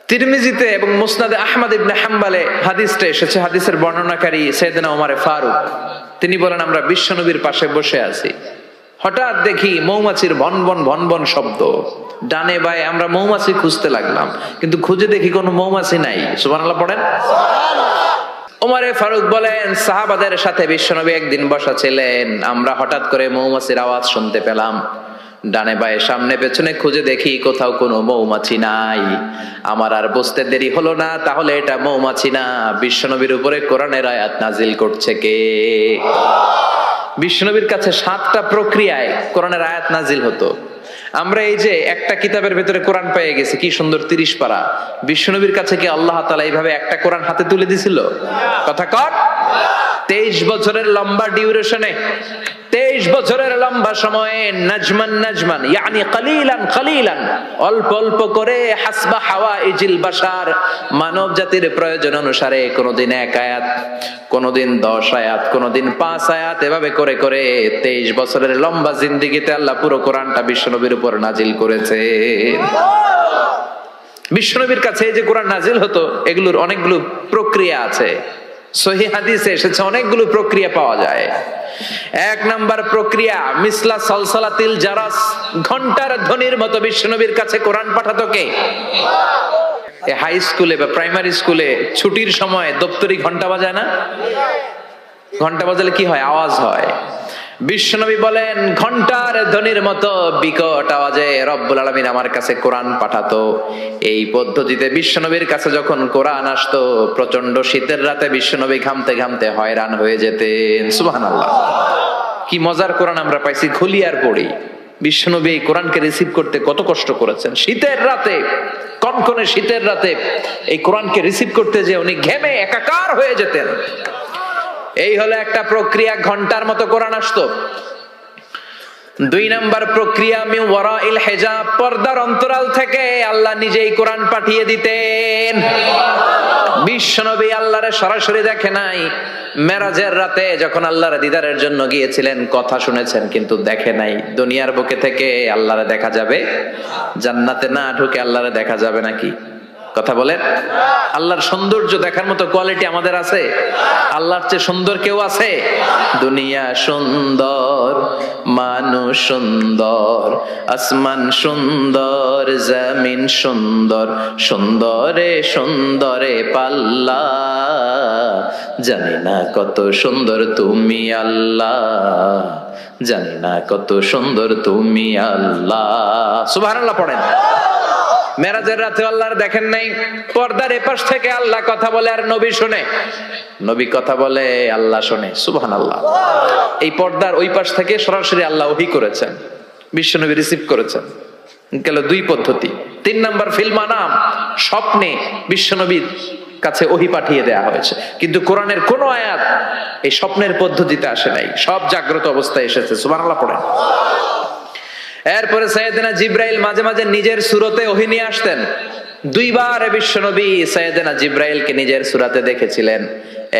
তিরমিজিতে এবং মুসনাদে আহমদ ইবনে হাম্বলে হাদিসটা এসেছে। হাদিসের বর্ণনাকারী সাইয়েদনা ওমর ফারুক, তিনি বলেন আমরা বিশ্বনবীর পাশে বসে আছি, হঠাৎ দেখি মৌমাছির ভনভন ভনভন শব্দ, ডানে বায়ে আমরা মৌমাছি খুঁজতে লাগলাম, কিন্তু খুঁজে দেখি কোনো মৌমাছি নাই। সুবহানাল্লাহ পড়েন। ওমরে ফারুক বলেন সাহাবাদের সাথে বিশ্বনবী একদিন বসা ছিলেন, আমরা হঠাৎ করে মৌমাছির আওয়াজ শুনতে পেলাম, ডানে বায়ে সামনে পেছনে খুঁজে দেখি কোথাও কোনো মৌমাছি নাই। আমার আর বুঝতে দেরি হলো না, তাহলে এটা মৌমাছি না, বিশ্বনবীর উপরে কোরআনের আয়াত নাজিল করছে কে? বিশ্বনবীর কাছে 7টা প্রক্রিয়ায় কোরআনের আয়াত নাজিল হতো। আমরা এই যে একটা কিতাবের ভেতরে কোরআন পেয়ে গেছি, কি সুন্দর 30 পারা, বিশ্বনবীর কাছে কি আল্লাহ তাআলা এইভাবে একটা কোরআন হাতে তুলে দিছিল? কথা কর। 23 বছরের লম্বা ডিউরেশনে, 23 বছরের লম্বা সময়ে নাজমান নাজমান ইয়ানি কালিলান কালিলান, অল্প অল্প করে হাসবা হাওয়াইজিল বাশার, মানব জাতির প্রয়োজন অনুসারে কোনদিন 1 আয়াত, কোনদিন 10 আয়াত, কোনদিন 5 আয়াত, এভাবে করে করে 23 বছরের লম্বা জিন্দেগিতে আল্লাহ পুরো কোরআনটা বিশ্বনবীর উপর নাজিল করেছে। বিশ্বনবীর কাছে এই যে কোরআন নাজিল হতো, এগুলোর অনেকগুলো প্রক্রিয়া আছে। সহিহ হাদিসে এসেছে অনেকগুলো প্রক্রিয়া পাওয়া যায়। 1 নাম্বার প্রক্রিয়া মিসলা সলসলাতিল জারাস, ঘন্টার ধ্বনির মতো বিশ্বনবীর কাছে কোরআন পাঠাতো কে? হাই স্কুলে বা প্রাইমারি স্কুলে ছুটির সময় দপ্তরি ঘন্টা বাজায় না? ঘন্টা বাজালে কি হয়? আওয়াজ হয়। বিশ্বনবী বলেন ঘন্টার ধ্বনির মতো বিকট আওয়াজে রব্বুল আলামিন আমার কাছে কোরআন পাঠাতো। এই পদ্ধতিতে বিশ্বনবীর কাছে যখন কোরআন আসতো, প্রচন্ড শীতের রাতে বিশ্বনবী ঘামতে ঘামতে হয়রান হয়ে যেতেন। সুবহানাল্লাহ, কি মজার কোরআন আমরা পাইছি, খুলি আর পড়ি। বিশ্বনবী এই কোরআনকে রিসিভ করতে কত কষ্ট করেছেন। শীতের রাতে, কনকনে শীতের রাতে এই কোরআনকে রিসিভ করতে যে উনি ঘেমে একাকার হয়ে যেতেন। এই হলো একটা প্রক্রিয়া, ঘন্টার মতো কোরআন আসতো। 2 নাম্বার প্রক্রিয়া মিন ওয়ারাইল হিজাব, পর্দার অন্তরাল থেকে আল্লাহ নিজেই কোরআন পাঠিয়ে দিতেন। বিশ্বনবী আল্লাহরে সরাসরি দেখে নাই, মেরাজের রাতে যখন আল্লাহর দিদারের জন্য গিয়েছিলেন, কথা শুনেছেন কিন্তু দেখে নাই। দুনিয়ার বুকে থেকে আল্লাহরে দেখা যাবে? জান্নাতে না ঢুকে আল্লাহরে দেখা যাবে নাকি? কথা বলেন। আল্লাহর সৌন্দর্য দেখার মতো কোয়ালিটি আমাদের আছে? আল্লাহর চেয়ে সুন্দর কেউ আছে? দুনিয়া সুন্দর, মানুষ সুন্দর, আসমান সুন্দর, জমিন সুন্দর, সুন্দরে সুন্দরে পাল্লা, জানি না কত সুন্দর তুমি আল্লাহ, জানি না কত সুন্দর তুমি আল্লাহ। সুবহানাল্লাহ পড়েন। মেরাজের রাতে আল্লাহর দেখেন নাই, পর্দার এপাশ থেকে আল্লাহ কথা বলে আর নবী শুনে, নবী কথা বলে আল্লাহ শুনে। সুবহানাল্লাহ। এই পর্দার ওই পাশ থেকে সরাসরি আল্লাহ ওহী করেছেন, বিশ্বনবী রিসিভ করেছেন। গেল 2 পদ্ধতি। 3 নাম্বার ফিল মানাম, স্বপ্নে বিশ্বনবীর কাছে ওহী পাঠিয়ে দেয়া হয়েছে, কিন্তু কোরআনের কোন আয়াত এই স্বপ্নের পদ্ধতিতে আসে নাই, সব জাগ্রত অবস্থায় এসেছে। সুবহানাল্লাহ পড়েন। এরপরে সাইয়েদনা জিব্রাইল মাঝে মাঝে নিজের সূরতে ওহী নিয়ে আসতেন। 2 বার বিশ্বনবী সাইয়েদনা জিব্রাইলকে নিজের সূরাতে দেখেছিলেন।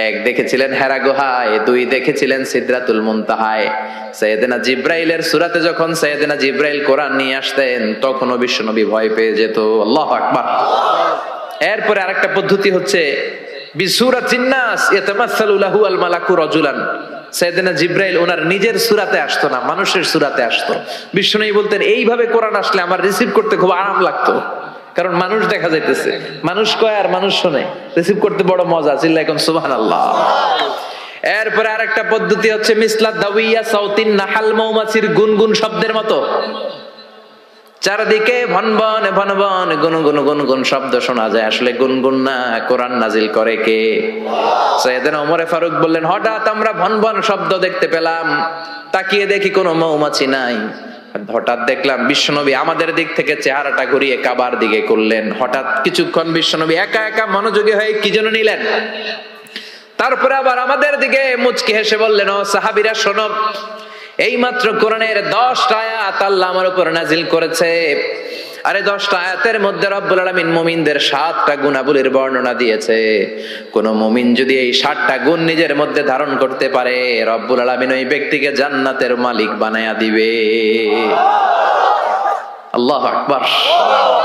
1 দেখেছিলেন হেরা গুহায়, 2 দেখেছিলেন সিদরাতুল মুনতাহায়। সাইয়েদনা জিব্রাইলের সূরাতে যখন সাইয়েদনা জিব্রাইল কোরআন নিয়ে আসতেন, তখনও বিশ্বনবী ভয় পেয়ে যেত। আল্লাহু আকবার। এরপরে আরেকটা পদ্ধতি হচ্ছে বিসূরাতিন নাস ইয়াতামাসসালু লাহু আল মালাকু রাজুলান। সাইয়েদনা জিব্রাইল ওনার নিজের সূরাতে আসতো না, মানুষের সূরাতে আসতো। বিশ্বনবী বলতেন এইভাবে কোরআন আসলে আমার রিসিভ করতে খুব আরাম লাগতো, কারণ মানুষ দেখা যাইতেছে, মানুষ কয় আর মানুষ শুনে, রিসিভ করতে বড় মজা। চিল্লায় কোন সুবহানাল্লাহ। এরপরে আরেকটা পদ্ধতি হচ্ছে মিসলা দাওয়িয়া সাউতিন নাহাল, মৌমাছির গুনগুন শব্দের মতো চারদিকে ভনভন ভনভন গুনগুন গুনগুন শব্দ শোনা যায়, আসলে গুনগুন না, কোরআন নাজিল করে কে? সাইয়েদনা ওমর ফারুক বললেন হঠাৎ আমরা ভনভন শব্দ দেখতে পেলাম, তাকিয়ে দেখি কোনো মৌমাছি নাই। হঠাৎ দেখলাম বিশ্বনবী আমাদের দিক থেকে চেহারাটা ঘুরিয়ে কাবার দিকে করলেন। হঠাৎ কিছুক্ষণ বিশ্বনবী একা একা মনোযোগী হয়ে কি যেন নিলেন, তারপরে আবার আমাদের দিকে মুচকি হেসে বললেন, ও সাহাবীরা শোনো, এইমাত্র কোরআনের 10টা আয়াত আল্লাহ আমার উপর নাজিল করেছে। আরে 10টা আয়াতের মধ্যে রব্বুল আলামিন মুমিনদের 7টা গুণাবলীর বর্ণনা দিয়েছে। কোন মুমিন যদি এই 7টা গুণ নিজের মধ্যে ধারণ করতে পারে, রব্বুল আলামিন ওই ব্যক্তিকে জান্নাতের মালিক বানায়া দিবে। আল্লাহু আকবার।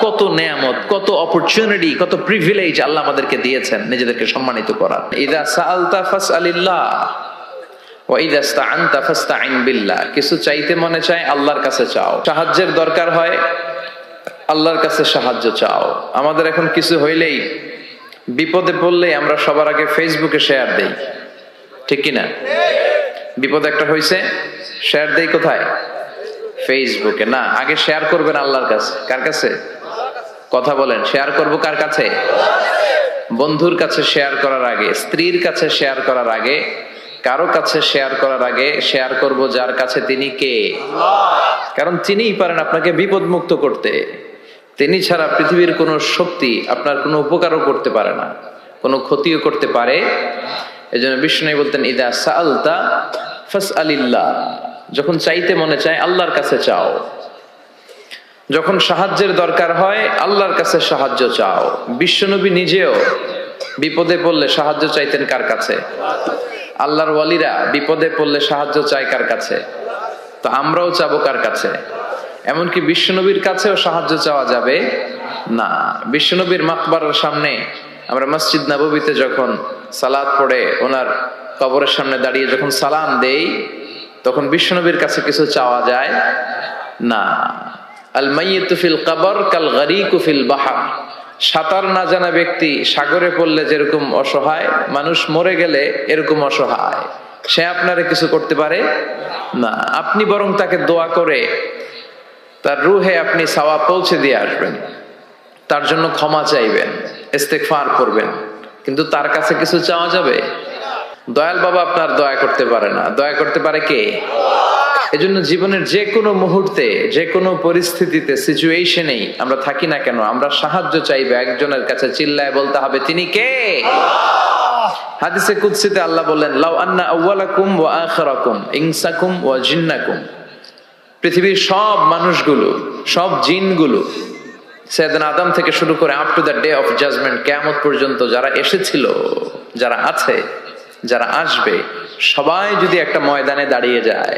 কত নেয়ামত, কত অপরচুনিটি, কত প্রিভিলেজ আল্লাহ আমাদেরকে দিয়েছেন নিজেদেরকে সম্মানিত করার। ইযা সাআলতা ফাসআলিল্লাহ ওয়া ইযা ইসতাআনতা ফাসতাইন বিল্লাহ। কিছু চাইতে মনে চায় আল্লাহর কাছে চাও, সাহায্যের দরকার হয় আল্লাহর কাছে সাহায্য চাও। আমাদের এখন কিছু হইলেই, বিপদে পড়লেই আমরা সবার আগে ফেসবুকে শেয়ার দেই, ঠিক কিনা? বিপদ একটা হইছে, শেয়ার দেই কোথায়? ফেসবুকে না, আগে শেয়ার করবেন আল্লাহর কাছে। কার কাছে? কথা বলেন, শেয়ার করব কার কাছে? বন্ধুর কাছে শেয়ার করার আগে, স্ত্রীর কাছে শেয়ার করার আগে, কারো কাছে শেয়ার করার আগে শেয়ার করব যার কাছে তিনি কে। কারণ তিনিই পারেন আপনাকে বিপদ মুক্ত করতে। তিনি ছাড়া পৃথিবীর কোনো শক্তি আপনার কোনো উপকারও করতে পারে না, কোনো ক্ষতিও করতে পারে। এজন্য বিষ্ণু বলতেন ইদা সাআলতা ফাসআলিল্লাহ, যখন চাইতে মনে চায় আল্লাহর কাছে চাও। যখন সাহায্যের দরকার হয় আল্লাহর কাছে সাহায্য চাও। বিশ্বনবী নিজেও বিপদে পড়লে সাহায্য চাইতেন কার কাছে? আল্লাহর ওয়ালিরা বিপদে পড়লে সাহায্য চায় কার কাছে? তো আমরাও চাবো কার কাছে? এমনকি বিশ্বনবীর কাছেও সাহায্য চাওয়া যাবে না। বিশ্বনবীর মাকবারার সামনে আমরা মসজিদ নববীতে যখন সালাত পড়ে ওনার কবরের সামনে দাঁড়িয়ে যখন সালাম দেই, তখন বিশ্বনবীর কাছে কিছু চাওয়া যায় না। আল মাইয়িতু ফিল কবর কাল গরীকু ফিল বাহর। সাঁতার না জানা ব্যক্তি সাগরে পড়লে যেরকম অসহায়, মানুষ মরে গেলে এরকম অসহায়। সে আপনারে কিছু করতে পারে না। আপনি বরং তাকে দোয়া করে তার রুহে আপনি সওয়াব পৌঁছে দিয়ে আসবেন, তার জন্য ক্ষমা চাইবেন, ইস্তেগফার করবেন, কিন্তু তার কাছে কিছু চাওয়া যাবে? দয়াল বাবা আপনার দয়া করতে পারে না, দয়া করতে পারে কে? এজন্য জীবনের যে কোনো মুহূর্তে, যে কোনো পরিস্থিতিতে, সিচুয়েশনেই আমরা থাকি না কেন, আমরা সাহায্য চাইবে একজনের কাছে, চিল্লায় বলতে হবে তিনি কে। হাদিসে কুদসিতে আল্লাহ বলেন, লাউ আন্না আউওয়ালাকুম ওয়া আখিরাকুম ইনসাকুম ওয়া জিন্নাকুম, পৃথিবীর সব মানুষগুলো, সব জিনগুলো, সাইয়েদনা আদম থেকে শুরু করে up to the day of judgement, কিয়ামত পর্যন্ত যারা এসেছিল, যারা আছে, যারা আসবে, সবাই যদি একটা ময়দানে দাঁড়িয়ে যায়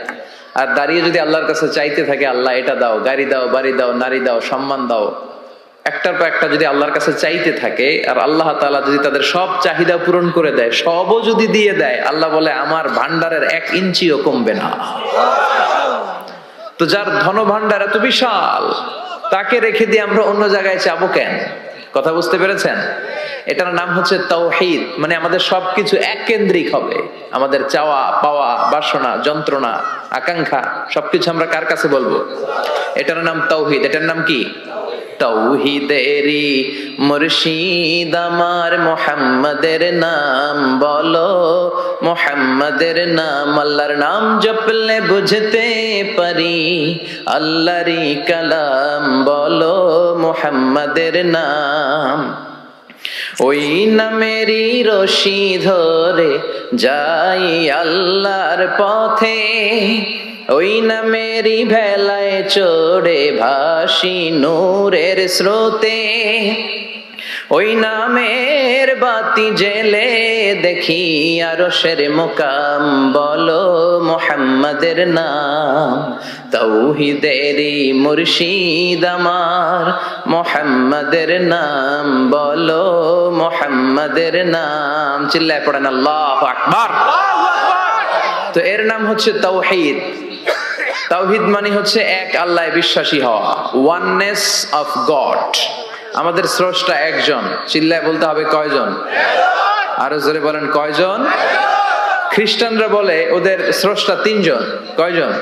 আর দাঁড়িয়ে যদি আল্লাহর কাছে চাইতে থাকে, আল্লাহ এটা দাও, গাড়ি দাও, বাড়ি দাও, নারী দাও, সম্মান দাও, একটার পর একটা যদি আল্লাহর কাছে চাইতে থাকে, আর আল্লাহ তাআলা যদি তাদের সব চাহিদা পূরণ করে দেয়, সবও যদি দিয়ে দেয়, আল্লাহ বলে আমার ভান্ডারের 1 ইঞ্চিও কমবে না। তো যার ধন ভান্ডার এত বিশাল, তাকে রেখে দিয়ে আমরা অন্য জায়গায় চাবো কেন? কথা বুঝতে পেরেছেন? এটার নাম হচ্ছে তাওহীদ। মানে আমাদের সবকিছু এক কেন্দ্রিক হবে। আমাদের চাওয়া পাওয়া, বাসনা, যন্ত্রণা, আকাঙ্ক্ষা সবকিছু আমরা কার কাছে বলবো? এটার নাম তাওহীদ। এটার নাম কি? তাওহীদেরই মুর্শিদ আমার মুহাম্মাদের নাম বলো, মুহাম্মাদের নাম। আল্লাহর নাম জপলে বুঝতে পারি আল্লাহরই কালাম বলো, মুহাম্মাদের নাম। ওই নামেরই রশি ধরে যাই আল্লাহর পথে, ওই নামেরই ভেলায় চড়ে ভাসি নূরের স্রোতে, ওই নামের বাতি জেলে দেখি আরশের মুকাম বলো, মুহাম্মাদের নাম। তাওহীদেরই মুর্শিদ আমার মুহাম্মাদের নাম বলো, মুহাম্মাদের নাম। চিল্লায় পড়েন আল্লাহু আকবার। তো এর নাম হচ্ছে তাওহীদ। তাওহীদ মানে হচ্ছে এক আল্লাহয় বিশ্বাসী হওয়া, ওয়াননেস অফ গড। আমাদের স্রষ্টা একজন। চিল্লায় বলতে হবে কয়জন? আরো জোরে বলেন কয়জন? খ্রিস্টানরা বলে ওদের স্রষ্টা 3 জন। কয়জন?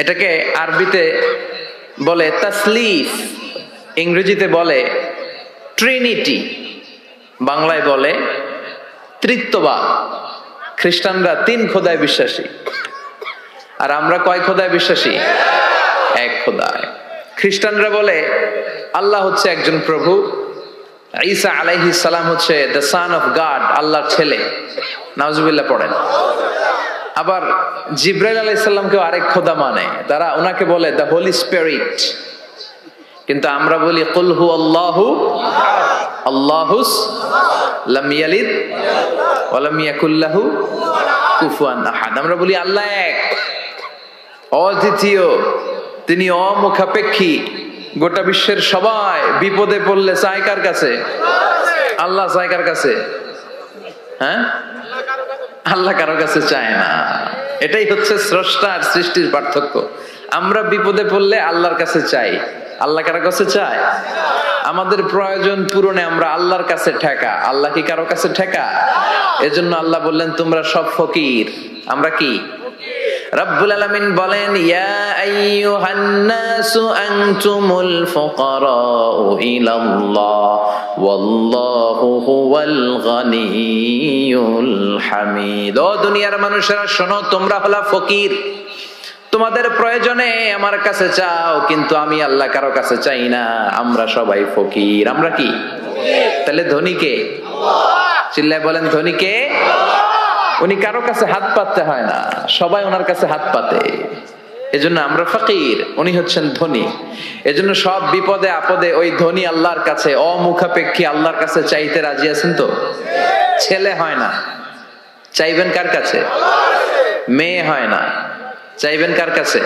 এটাকে আরবিতে বলে তাসলিফ, ইংরেজিতে বলে ট্রিনিটি, বাংলায় বলে ত্রিত্ববাদ। খ্রিস্টানরা 3 খোদায় বিশ্বাসী, আর আমরা কয় খোদায় বিশ্বাসী? 1 খোদায়। খ্রিস্টানরা বলে আল্লাহ হচ্ছে একজন প্রভু, ঈসা আলাইহিস সালাম হচ্ছে দ্য সন অফ গড, আল্লাহর ছেলে। নাউজুবিল্লাহ পড়েন। আবার জিবরাইল আলাইহিস সালামকেও আরেক খোদা মানে, তারা ওনাকে বলে দ্য হোলি স্পিরিট। কিন্তু আমরা বলি কুল হু আল্লাহু আল্লাহুস লাম ইয়ালিদ ওয়া লাম ইয়াকুল লাহু কুফুয়ান আহাদ। আমরা বলি আল্লাহ এক, অদ্বিতীয়, তিনি অমুখাপেক্ষী। গোটা বিশ্বের সবাই বিপদে পড়লে চায় কার কাছে? আল্লাহ চায় কার কাছে? হ্যাঁ, আল্লাহ কারো কাছে চায় না। এটাই হচ্ছে স্রষ্টা আর সৃষ্টির পার্থক্য। আমরা বিপদে পড়লে আল্লাহর কাছে চাই, আল্লাহ কারো কাছে চায়? আমাদের প্রয়োজন পূরণে আমরা আল্লাহর কাছে ঠেকা, আল্লাহ কি কারো কাছে ঠেকা? এজন্য আল্লাহ বললেন তোমরা সব ফকির। আমরা কি? রব্বুল আলামিন বলেন ইয়া আইয়ুহান নাসু আনতুমুল ফুকারাউ ইলাল্লাহ ওয়াল্লাহু হুয়াল গনিয়ুল হামিদ। ও দুনিয়ার মানুষেরা শোনো, তোমরা হলা ফকির, তোমাদের প্রয়োজনে আমার কাছে চাও, কিন্তু আমি আল্লাহ কারো কাছে চাই না। আমরা সবাই ফকির। আমরা কি? তাহলে ধনী কে? চিল্লায় বলেন ধনী কে? উনি কারো কাছে হাত পাততে হয় না, সবাই ওনার কাছে হাত পাতে। এজন্য আমরা ফকির, উনি হচ্ছেন ধনী। এজন্য সব বিপদে আপদে ওই ধনী আল্লাহর কাছে, অমুখাপেক্ষী আল্লাহর কাছে চাইতে রাজি আছেন তো? ছেলে হয় না, চাইবেন কার কাছে? মেয়ে হয় না, চাইবেন কার কাছে?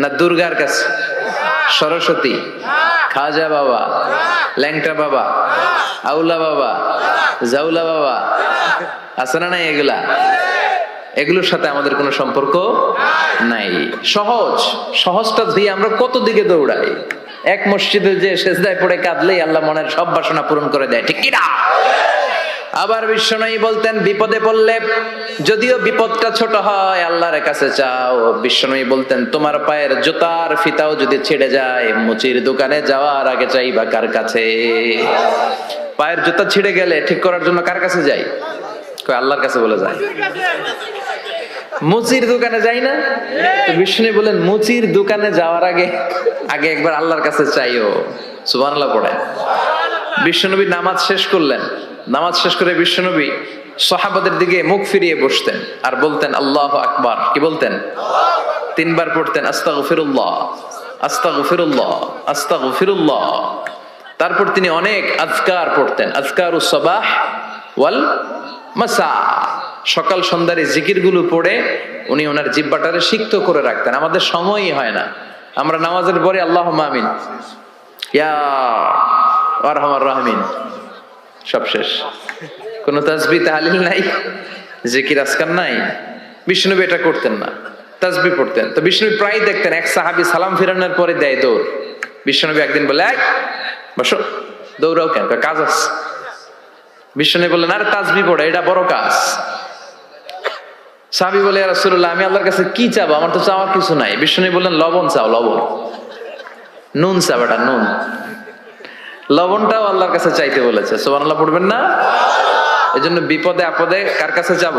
না দুর্গার কাছে? সরস্বতী, খাজা বাবা, ল্যাংটা বাবা, আউলা বাবা, জাউলা বাবা, আছে না নাই? এগুলোর সাথে আমাদের কোনো সম্পর্ক নাই। সহজটা দিয়ে আমরা কত দিকে দৌড়াই। এক মসজিদে যে সেজদায় পড়ে কাঁদলেই আল্লাহ মনের সব বাসনা পূরণ করে দেয়, ঠিক কি না? আবার বিশ্বনবী বলতেন বিপদে পড়লে যদিও বিপদটা ছোট হয় আল্লাহর কাছে চাও। বিশ্বনবী বলতেন তোমার পায়ের জুতার ফিতাও যদি ছিঁড়ে যায় মুচির দোকানে যাওয়ার আগে চাইবা কার কাছে? পায়ের জুতা ছিঁড়ে গেলে ঠিক করার জন্য কার কাছে যাই? আল্লাহর কাছে বলে যায়। মুচির দোকানে যাই না? বিষ্ণু বলেন মুচির দোকানে যাওয়ার আগে একবার আল্লাহর কাছে চাইও। সুবহানাল্লাহ পড়ে বিশ্বনবী নামাজ শেষ করলেন। নামাজ শেষ করে বিশ্বনবী সাহাবাদের দিকে মুখ ফিরিয়ে বসতেন আর বলতেন আল্লাহু আকবার। কি বলতেন? 3 বার পড়তেন আস্তাগফিরুল্লাহ, আস্তাগফিরুল্লাহ, আস্তাগফিরুল্লাহ। তারপর তিনি অনেক আজকার পড়তেন, আজকারুস সাবাহ ওয়াল মাসা। সকাল সন্ধ্যার এই জিকিরগুলো পড়ে উনি ওনার জিহ্বাটারে সিক্ত করে রাখতেন। আমাদের সময়ই হয় না, আমরা নামাজের পরে আল্লাহুম্মা আমিন, ইয়া আরহামার রাহিমিন, সব শেষ। কোন তাসবিহ তাহলিল নাই, জিকির আজকার নাই। বিষ্ণুনবী এটা করতেন না, তাসবিহ পড়তেন। তো বিষ্ণুনবী প্রায় দেখতেন এক সাহাবী সালাম ফিরানোর পরে দেয় দৌড়। বিষ্ণুনবী একদিন বলে এই বসো, দৌড়াও কেন? কাজ আছে। বিষ্ণুনবী বললেন আরে তাসবিহ পড়ে, এটা বড় কাজ। সাহাবী বলে ইয়া রাসূলুল্লাহ আমি আল্লাহর কাছে কি চাবো? আমার তো চাওয়ার কিছু নাই। বিষ্ণুনবী বললেন লবণ চাও, লবণ, নুন চাও, এটা নুন। লবণটাও আল্লাহর কাছে চাইতে বলেছে। সুবহানাল্লাহ পড়বেন না? এজন্য বিপদে আপদে কার কাছে যাব?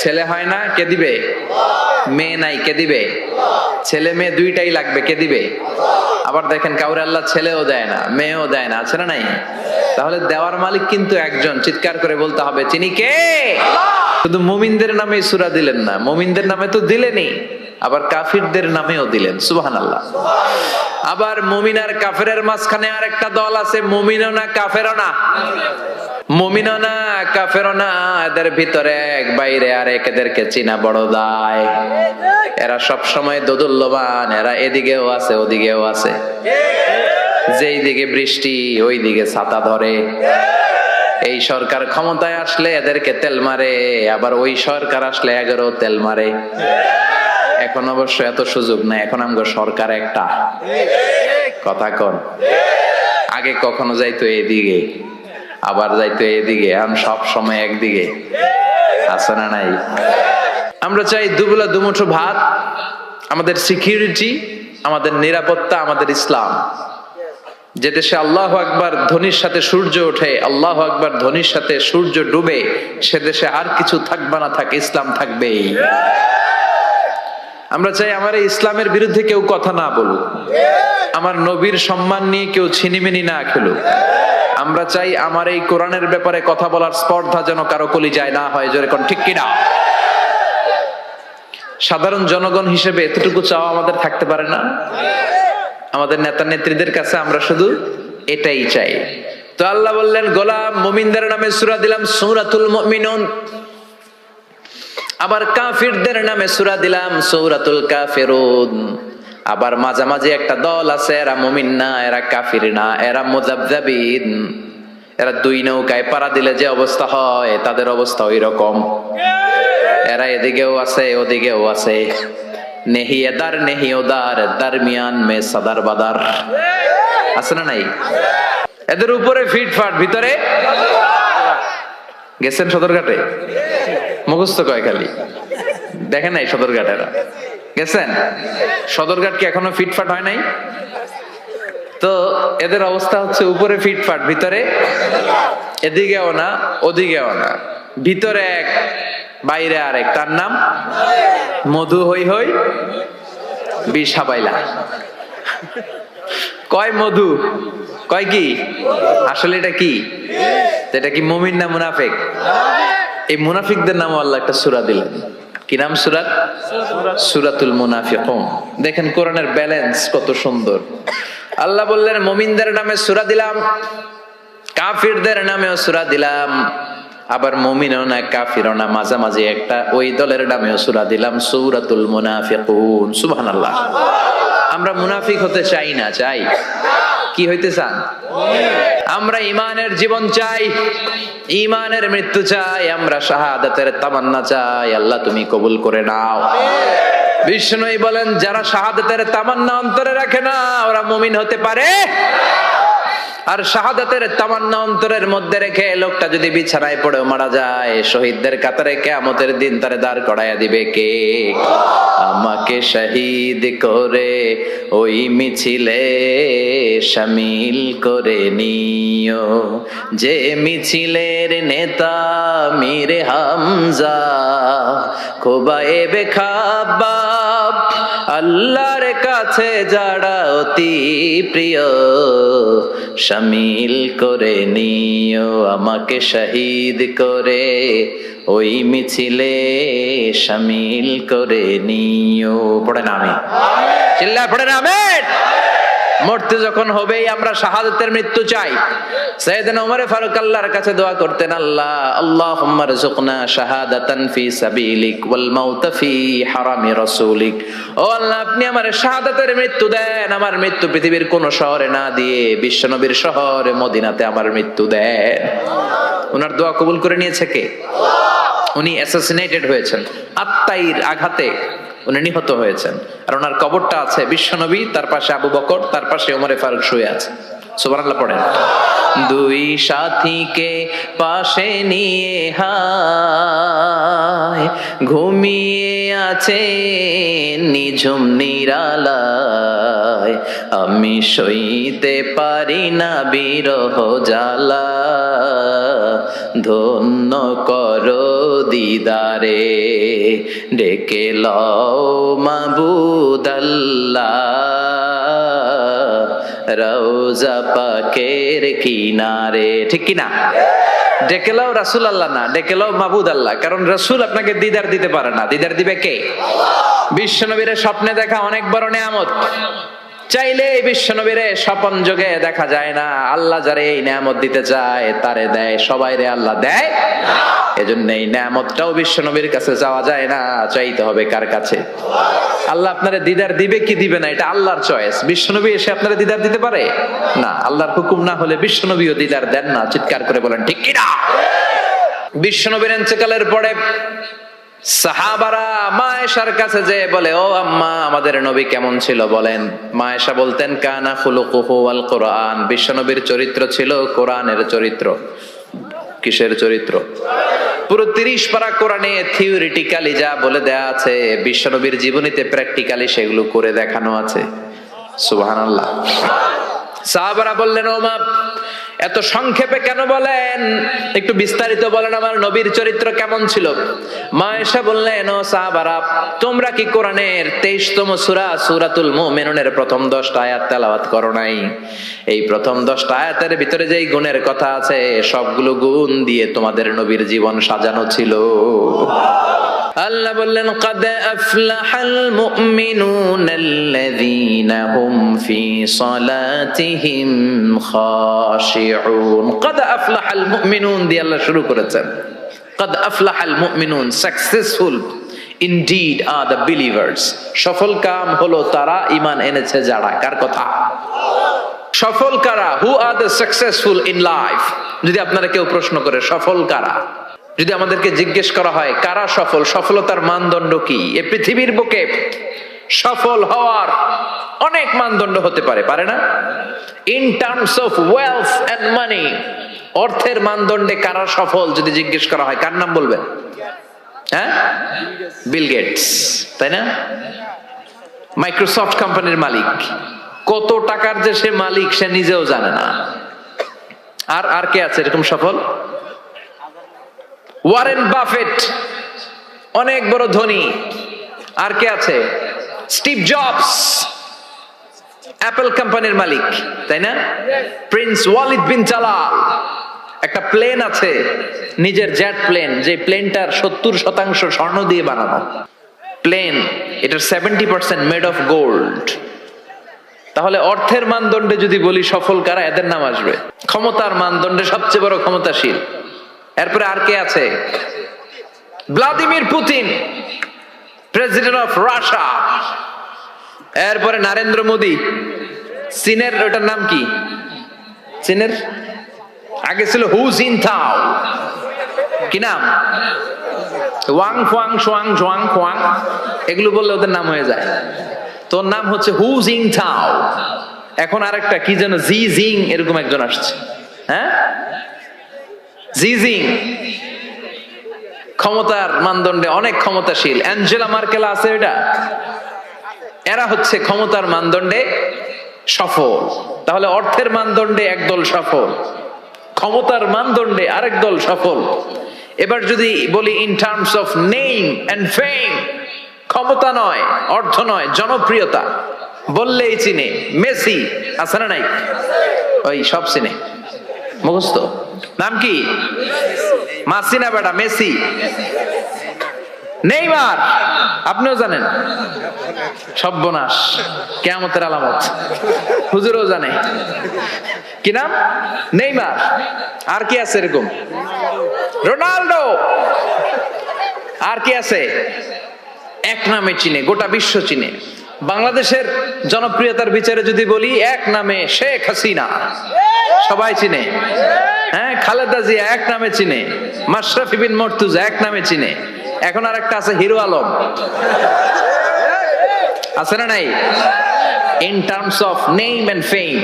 ছেলে হয় না, কে দিবে? মেয়ে নাই, কে দিবে? ছেলে মেয়ে দুইটাই লাগবে, কে দিবে? আবার দেখেন কাউরে আল্লাহ ছেলেও দেয় না, মেয়েও দেয় না, আছে না নাই? তাহলে দেওয়ার মালিক কিন্তু একজন। চিৎকার করে বলতে হবে তিনি কে? শুধু মুমিনদের নামে সূরা দিলেন না, মুমিনদের নামে তো দিলেনই, আবার কাফিরদের নামেও দিলেন। সুবহানাল্লাহ। আবার মুমিন আর কাফেরের মাঝখানে আর একটা দল আছে, মুমিনও না কাফেরও না। মুমিনও না কাফেরও না, এদের ভিতরে এক বাইরে আর এক, এদেরকে চিনা বড় দায়। এরা সব সময় দোদুল্যমান, এরা এদিকেও আছে ওদিকেও আছে। যেই দিকে বৃষ্টি ওই দিকে ছাতা ধরে। এই সরকার ক্ষমতায় আসলে এদেরকে তেল মারে, আবার ওই সরকার আসলে এগারো তেল মারে। এখন অবশ্য এত সুযোগ নাই, এখন আমগো সরকার একটা। কথা কন, আগে কখনো যাইতো এদিকে, আবার যাইতো এদিকে, এখন সব সময় একদিকে। আছে না নাই? আমরা চাই দুবেলা দুমুঠো ভাত, আমাদের সিকিউরিটি, আমাদের নিরাপত্তা, আমাদের ইসলাম। যে দেশে আল্লাহু আকবার ধ্বনির সাথে সূর্য ওঠে, আল্লাহু আকবার ধ্বনির সাথে সূর্য ডুবে, সে দেশে আর কিছু থাকবে না, থাকে ইসলাম থাকবেই। আমরা চাই আমার এই ইসলামের বিরুদ্ধে কেউ কথা না বলুক, আমার নবীর সম্মান নিয়ে কেউ ছিনিমিনি না খেলুক। আমরা চাই আমার এই কোরআনের ব্যাপারে কথা বলার স্পর্ধা যেন কারো কলিজায় না হয়। জোরে কোন ঠিক কিনা? সাধারণ জনগণ হিসেবে এতটুকু চাওয়া আমাদের থাকতে পারে না? আমাদের নেতা নেত্রীদের কাছে আমরা শুধু এটাই চাই। তো আল্লাহ বললেন গোলাম মুমিনদের নামে সূরা দিলাম সূরাতুল মুমিনুন, আবার কাফিরদের নামে সূরা দিলাম সূরাতুল কাফিরুন। আবার মাঝামাঝি একটা দল আছে, এরা মুমিন না, এরা কাফির না, এরা মুযাবযাবিন, এরা দুই নৌকায় পাড়া দিলে যে অবস্থা হয় তাদের অবস্থা ওই রকম। এরা এদিকেও আছে ওদিকেও আছে, নেহি এদার নেহি ওদার, দারমিয়ান মে সাদার বাদার, আছে না নাই? এদের উপরে ফিটফাট, ভিতরে গেছেন সদরঘাটে? মুখস্থ কয় খালি, দেখেন নাই সদরঘাটেরা গেছেন? সদরঘাট কি এখনো ফিটফাট হয় নাই? তো এদের অবস্থা হচ্ছে উপরে ফিটফাট, ভিতরে এদিকেও না ওদিকেও না, ভিতরে এক বাইরে আরেক, তার নাম মধু হই হই বিষ হাবাইলা। কয় মধু, কয় কি? আসলে এটা কি? এটা কি মুমিন না মুনাফিক? এই মুনাফিকদের নাম আল্লাহ একটা সূরা দিলেন। কি নাম সূরার? সূরাতুল মুনাফিকুন। দেখেন কোরআনের ব্যালেন্স কত সুন্দর। আল্লাহ বললেন মুমিনদের নামে সূরা দিলাম, কাফিরদের নামেও সূরা দিলাম, আবার মুমিনও না কাফিরও না, মাঝামাঝি একটা ওই দলের নামেও সূরা দিলাম, সূরাতুল মুনাফিকুন। সুবহানাল্লাহ। আমরা মুনাফিক হতে চাই না, চাই? কি হইতে চান? আমরা ঈমানের জীবন চাই, ঈমানের মৃত্যু চাই, আমরা শাহাদাতের তামান্না চাই। আল্লাহ তুমি কবুল করে নাও। বিষ্ণুই বলেন যারা শাহাদাতের তামান্না অন্তরে রাখে না ওরা মুমিন হতে পারে। আর শাহাদাতের তামান্না অন্তরের মধ্যে রেখে লোকটা যদি বিছানায় পড়ে মারা যায়, শহীদদের কাতারে কিয়ামতের দিন তারে দাঁড় করাইয়া দিবে কে? আমাকে শহীদ করে ওই মিছিলে শামিল করে নিও, যে মিছিলের নেতা মীর হামজা, খোবায়েবে খাব্বাব, আল্লাহর কাছে যারা অতি প্রিয়, শামিল করে নিও আমাকে শহীদ করে ওই মিছিলে শামিল করে নিও। পড়েন আমিন, চিল্লায় পড়েন আমিন। মরতে যখন হবেই আমরা শাহাদাতের মৃত্যু চাই। সাইয়েদনা ওমর ফারুক আল্লাহর কাছে দোয়া করতেন, আল্লাহ আল্লাহুম্মা রযুকনা শাহাদাতান ফি সাবিলিক ওয়াল মাউতা ফি হারামি রাসূলিক। ও আল্লাহ আপনি আমারে শাহাদাতের মৃত্যু দেন, আমার মৃত্যু পৃথিবীর কোন শহরে না দিয়ে বিশ্বনবীর শহরে মদিনাতে আমার মৃত্যু দেন। ওনার দোয়া কবুল করে নিয়েছে কে? উনি অ্যাসাসিনেটেড হয়েছেন, আত্মাইর আঘাতে উনি নিহত হয়েছেন। আর ওনার কবরটা আছে বিশ্বনবী, তার পাশে আবু বকর, তার পাশে ওমরে ফারুক শুয়ে আছে। সুবহানাল্লাহ পড়েন। দুই সাথীকে পাশে নিয়ে হায় ঘুমিয়ে আছে নিঝুম নিরালায়, আমি সইতে পারি না বিরহ জ্বালা, ধন্য করো দিদারে ডেকে লও মাবুদ আল্লাহ, রওজা পাকের কিনারে। ঠিক কিনা? ডেকে লও রাসূল আল্লাহ না, ডেকে লও মাবুদ আল্লাহ। কারণ রাসূল আপনাকে দিদার দিতে পারে না, দিদার দিবে কে? বিশ্বনবীর স্বপ্নে দেখা অনেক বড় নিয়ামত, চাইলে বিশ্বনবীরে স্বপন যোগে দেখা যায় না। আল্লাহ যারে এই নিয়ামত দিতে চায় তারে দেয়, সবাই রে আল্লাহ দেয়। এজন্য এই নিয়ামতটাও বিশ্বনবীর কাছে যাওয়া যায় না, চাইতে হবে কার কাছে? আল্লাহ আপনারে দিদার দিবে কি দিবে না এটা আল্লাহর চয়েস। বিশ্বনবী এসে আপনারে দিদার দিতে পারে না, আল্লাহর হুকুম না হলে বিশ্বনবীও দিদার দেন না। চিৎকার করে বলেন ঠিক কি না? বিশ্বনবীর ইন্তেকালের পরে সাহাবারা মা আয়েশার কাছে যে বলে, ও আম্মা আমাদের নবী কেমন ছিল বলেন। মা আয়েশা বলতেন কানা খুলুকুহু আল কোরআন, বিশ্বনবীর চরিত্র ছিল কোরআনের চরিত্র। কিসের চরিত্র? পুরো 30 পারা কোরআনে থিওরিটিক্যালি যা বলে দেয়া আছে বিশ্বনবীর জীবনীতে প্র্যাকটিক্যালি সেগুলো করে দেখানো আছে। সুবহানাল্লাহ। সাহাবারা বললেন, ও মা এত সংক্ষেপে কেন বলেন, একটু বিস্তারিত বলেন আমার নবীর চরিত্র কেমন ছিল। মা আয়েশা বললেন, ও সাহাবারা তোমরা কি কোরআনের 23তম সূরা সূরাতুল মুমিনুনের প্রথম 10টা আয়াত তেলাওয়াত করো নাই? এই প্রথম 10টা আয়াতের ভিতরে যেই গুণের কথা আছে সবগুলো গুণ দিয়ে তোমাদের নবীর জীবন সাজানো ছিল। আল্লাহ বললেন ক্বাদ আফলাহাল মুমিনুনাল্লাযীনা হুম ফি সালাতিহিম খাশিউন। ক্বাদ আফলাহাল মুমিনুন দিয়ে আল্লাহ শুরু করেছেন। ক্বাদ আফলাহাল মুমিনুন, successful indeed are the believers. সফল কাম হলো তারা ঈমান এনেছে যারা। কার কথা? সফল কারা? who are the successful in life? যদি আপনারা কেউ প্রশ্ন করে সফল কারা, যদি আমাদেরকে জিজ্ঞেস করা হয় কারা সফল, সফলতার মানদণ্ড কি? এই পৃথিবীর বুকে সফল হওয়ার অনেক মানদণ্ড হতে পারে, পারে না? In terms of wealth and money, অর্থের মানদণ্ডে কারা সফল যদি জিজ্ঞেস করা হয় কার নাম বলবেন? হ্যাঁ, বিল গেটস, তাই না? মাইক্রোসফট কোম্পানির মালিক, কত টাকার যে সে মালিক সে নিজেও জানে না। আর আর কে আছে এরকম সফল? ওয়ারেন বাফেট, অনেক বড় ধনী। আর কে আছে? স্টিভ জবস, অ্যাপল কোম্পানির মালিক, তাই না? প্রিন্স ওয়ালিদ বিন জালাল, একটা প্লেন আছে নিজের জেট প্লেন, যে প্লেনটার 70% স্বর্ণ দিয়ে বানানো প্লেন, এটার 70% মেড অফ গোল্ড। তাহলে অর্থের মানদণ্ডে যদি বলি সফল কারা, এদের নাম আসবে। ক্ষমতার মানদণ্ডে সবচেয়ে বড় ক্ষমতাশীল। এরপরে আর কে আছে? Vladimir Putin, president of Russia. এরপরে নরেন্দ্র মোদী, চীনের, ওটার নাম কি? চীনের আগে ছিল হু জিনতাও, কি নাম? ওয়াং ফুয়াং সোয়াং জোয়াং খোয়াং, এগুলো বললে ওদের নাম হয়ে যায়। তোর নাম হচ্ছে হু জিনতাও। এখন আরেকটা কি যেন জি জিং, এরকম একজন আসছে। হ্যাঁ, জি জিং ক্ষমতার মানদণ্ডে অনেক ক্ষমতাশীল। অ্যাঞ্জেলা মার্কেল আছে, এটা এরা হচ্ছে ক্ষমতার মানদণ্ডে সফল। তাহলে অর্থের মানদণ্ডে একদল সফল, ক্ষমতার মানদণ্ডে আরেক দল সফল। এবার যদি বলি in terms of name and fame, ক্ষমতা নয়, অর্থ নয়, জনপ্রিয়তা বললেই চিনে। মেসি আছে না নাই? ওই সব চিনে, মুখস্থ। নাম কি? মাসিনা বেটা, মেসি। নেইমার আপনিও জানেন, সর্বনাশ, কিয়ামতের আলামত, হুজুরও জানে। কি নাম? নেইমার। আর কি আছে এরকম? রোনাল্ডো। আর কি আছে? এক নামে চিনে, গোটা বিশ্ব চিনে। বাংলাদেশের জনপ্রিয়তার বিচারে যদি বলি, এক নামে শেখ হাসিনা, সবাই চিনে। হ্যাঁ, খালেদা জিয়া এক নামে চিনে, মাশরাফি বিন মুর্তজা এক নামে চিনে। এখন আর একটা আছে হিরো আলম, আছে না নাই? In terms of name and fame,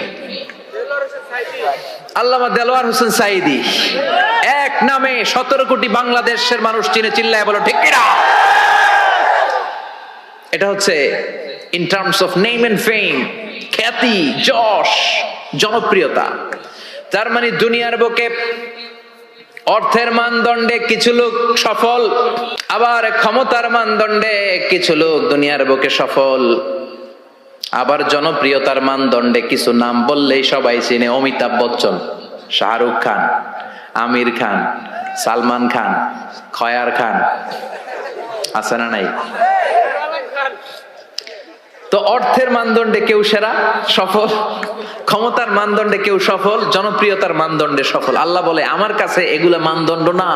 আল্লামা দেলোয়ার হোসেন সাইদি এক নামে 17 কোটি বাংলাদেশের মানুষ চিনে। চিল্লায় বলো ঠিক কিনা? এটা হচ্ছে in terms of name and fame, খ্যাতি, যশ, জনপ্রিয়তা। তার মানে দুনিয়ার বুকে অর্থের মানদণ্ডে কিছু লোক সফল, আবার ক্ষমতার মানদণ্ডে কিছু লোক দুনিয়ার বুকে সফল, আবার জনপ্রিয়তার মানদণ্ডে কিছু নাম বললেই সবাই চিনে। অমিতাভ বচ্চন, শাহরুখ খান, আমির খান, সালমান খান, খয়ার খান, আছে না নাই? তো অর্থের মানদণ্ডে কেউ সেরা সফল, ক্ষমতার মানদণ্ডে কেউ সফল, জনপ্রিয়তার মানদণ্ডে সফল। আল্লাহ বলে আমার কাছে এগুলো মানদণ্ড না।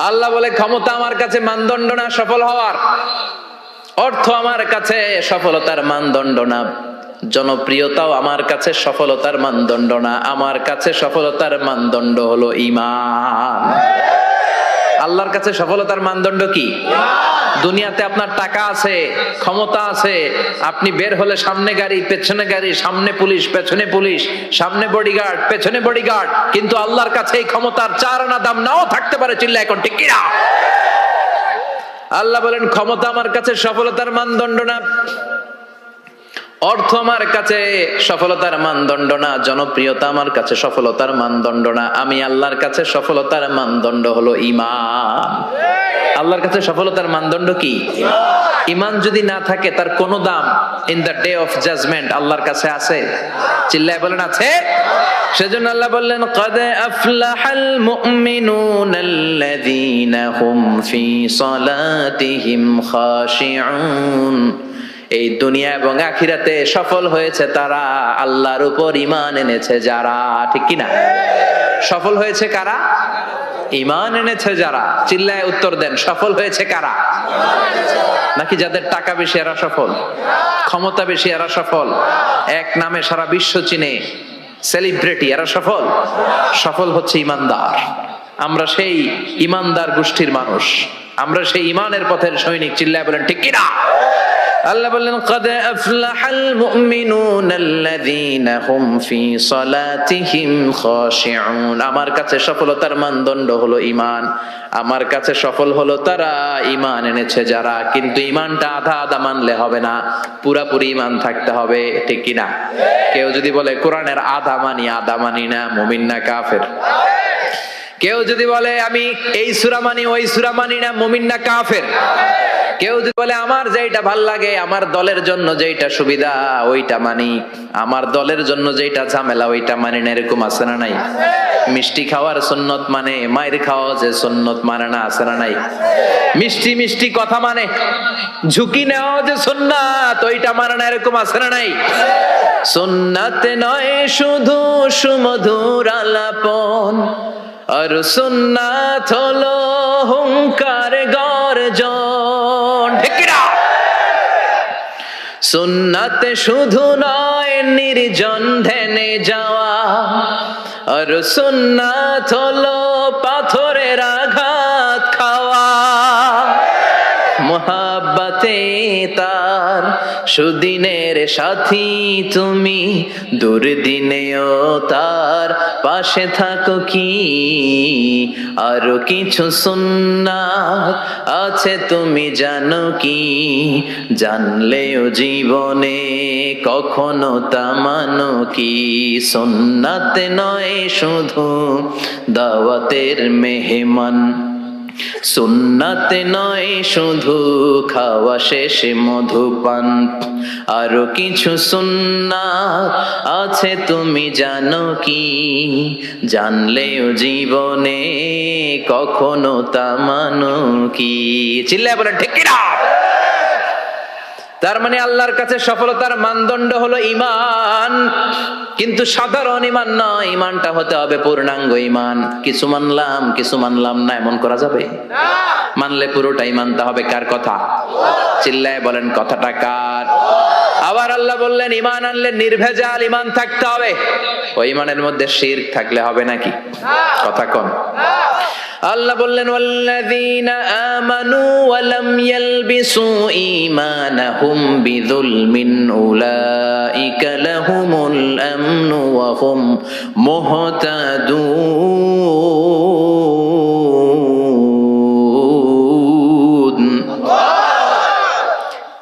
আল্লাহ বলে ক্ষমতা আমার কাছে মানদণ্ড না সফল হওয়ার, অর্থ আমার কাছে সফলতার মানদণ্ড না, জনপ্রিয়তাও আমার কাছে সফলতার মানদণ্ড না। আমার কাছে সফলতার মানদণ্ড হলো ঈমান। আল্লাহর কাছে সফলতার মানদণ্ড কি? দুনিয়াতে আপনার টাকা আছে, ক্ষমতা আছে, আপনি বের হলে সামনে গাড়ি, পেছনে গাড়ি, সামনে পুলিশ, পেছনে পুলিশ, সামনে বডিগার্ড, পেছনে বডিগার্ড, কিন্তু আল্লাহর কাছে এই ক্ষমতার 4 আনা দাম নাও থাকতে পারে। চিল্লা এখন ঠিক কিনা? আল্লাহ বলেন ক্ষমতা আমার কাছে সফলতার মানদণ্ড না, অর্থ আমার কাছে সফলতার মানদণ্ড না, জনপ্রিয়তা আমার কাছে সফলতার মানদণ্ড না। আমি আল্লাহর কাছে সফলতার মানদণ্ড হলো ঈমান। আল্লাহর কাছে সফলতার মানদণ্ড কি? ঈমান যদি না থাকে তার কোনো দাম in the day of judgement আল্লাহর কাছে আছে? চিল্লায় বলেন আছে। সেজন্য আল্লাহ বললেন ক্বাদ আফলাহাল মুমিনুনাল্লাযীনা হুম ফি সালাতিহিম খাশিউন। এই দুনিয়া এবং আখিরাতে সফল হয়েছে তারা, আল্লাহর উপর ঈমান এনেছে যারা। ঠিক কি না? সফল হয়েছে কারা? ঈমান এনেছে যারা। চিল্লায় উত্তর দেন, সফল হয়েছে কারা? নাকি যাদের টাকা বেশি এরা সফল, ক্ষমতা বেশি এরা সফল, এক নামে সারা বিশ্ব চিনে সেলিব্রিটি এরা সফল? সফল হচ্ছে ঈমানদার। আমরা সেই ঈমানদার গোষ্ঠীর মানুষ, আমরা সেই ঈমানের পথের সৈনিক। চিল্লায় বলেন ঠিক কিনা? আল্লাহ বললেন قد أفلح المؤمنون الذين هم في صلاتهم خاشعون। আমার কাছে সফলতার মানদণ্ড হলো ঈমান। আমার কাছে সফল হলো তারা ঈমান এনেছে যারা। কিন্তু ঈমানটা আধা আধা মানলে হবে না, পুরাপুরি ঈমান থাকতে হবে। ঠিক কিনা? কেউ যদি বলে কোরআনের আধা মানি না, মুমিন না কাফের? কেউ যদি বলে আমি এই সূরা মানি ওই সূরা মানি না, মুমিন না কাফের? কেউ যদি বলে আমার যেটা ভাল লাগে, আমার দলের জন্য যেটা সুবিধা ওইটা মানি, আমার দলের জন্য যেটা ঝামেলা ওইটা মানি না, এরকম আছে না নাই? মিষ্টি খাওয়ার সুন্নত মানে, মায়ের খাওয়া যে সুন্নত মানে না, আছে না নাই? মিষ্টি মিষ্টি কথা মানে, ঝুঁকি নেওয়া যে সুন্নাত ওইটা মানে না, এরকম আছে না নাই? সুন্নাত নয় শুধু সুমধুর আলাপন, আর সুন্নাত হলো হুঙ্কার গর্জন। ঠিক কিনা? সুন্নাত শুধু নয় নির্জন ধ্যানে যাওয়া, আর সুন্নাত হলো পাথরের আঘাত খাওয়া। মোহাব্বতে তার সুদিনের সাথী তুমি, দুর্দিনেও তার পাশে থাকো কি? আরো কিছু সুন্নাত আছে তুমি জানো কি? জানলেও জীবনে কখনো তা মানো কি? সুন্নাত নয় শুধু দাওয়াতের মেহমান, সুন্নাত নয় শুধু খাওয়া শেষে মধুপান, আরো কিছু সুন্নাত আছে তুমি জানো কি? জানলেও জীবনে কখনো তা মানো কি? চিল্লায় বলেন ঠিক কিনা? তার মানে আল্লাহর কাছে সফলতার মানদণ্ড হলো ঈমান। কিন্তু সাধারণ ঈমান নয়, ঈমানটা হতে হবে পূর্ণাঙ্গ ঈমান। কিছু মানলাম না এমন করা যাবে না। মানলে পুরোটাই মানতে হবে। কার কথা? চিল্লায় বলেন কথাটা কার? আবার আল্লাহ বললেন ঈমান আনলে নির্ভেজাল ঈমান থাকতে হবে। ওই ঈমানের মধ্যে শিরক থাকলে হবে নাকি? কথা কোন? আল্লাহ বললেন ওয়াল্লাযীনা আমানু ওয়া লাম ইয়ালবিসু ঈমানাহুম বিযুলমিন উলাইকা লাহুমুল আমনু ওয়া হুম মুহতাদুন।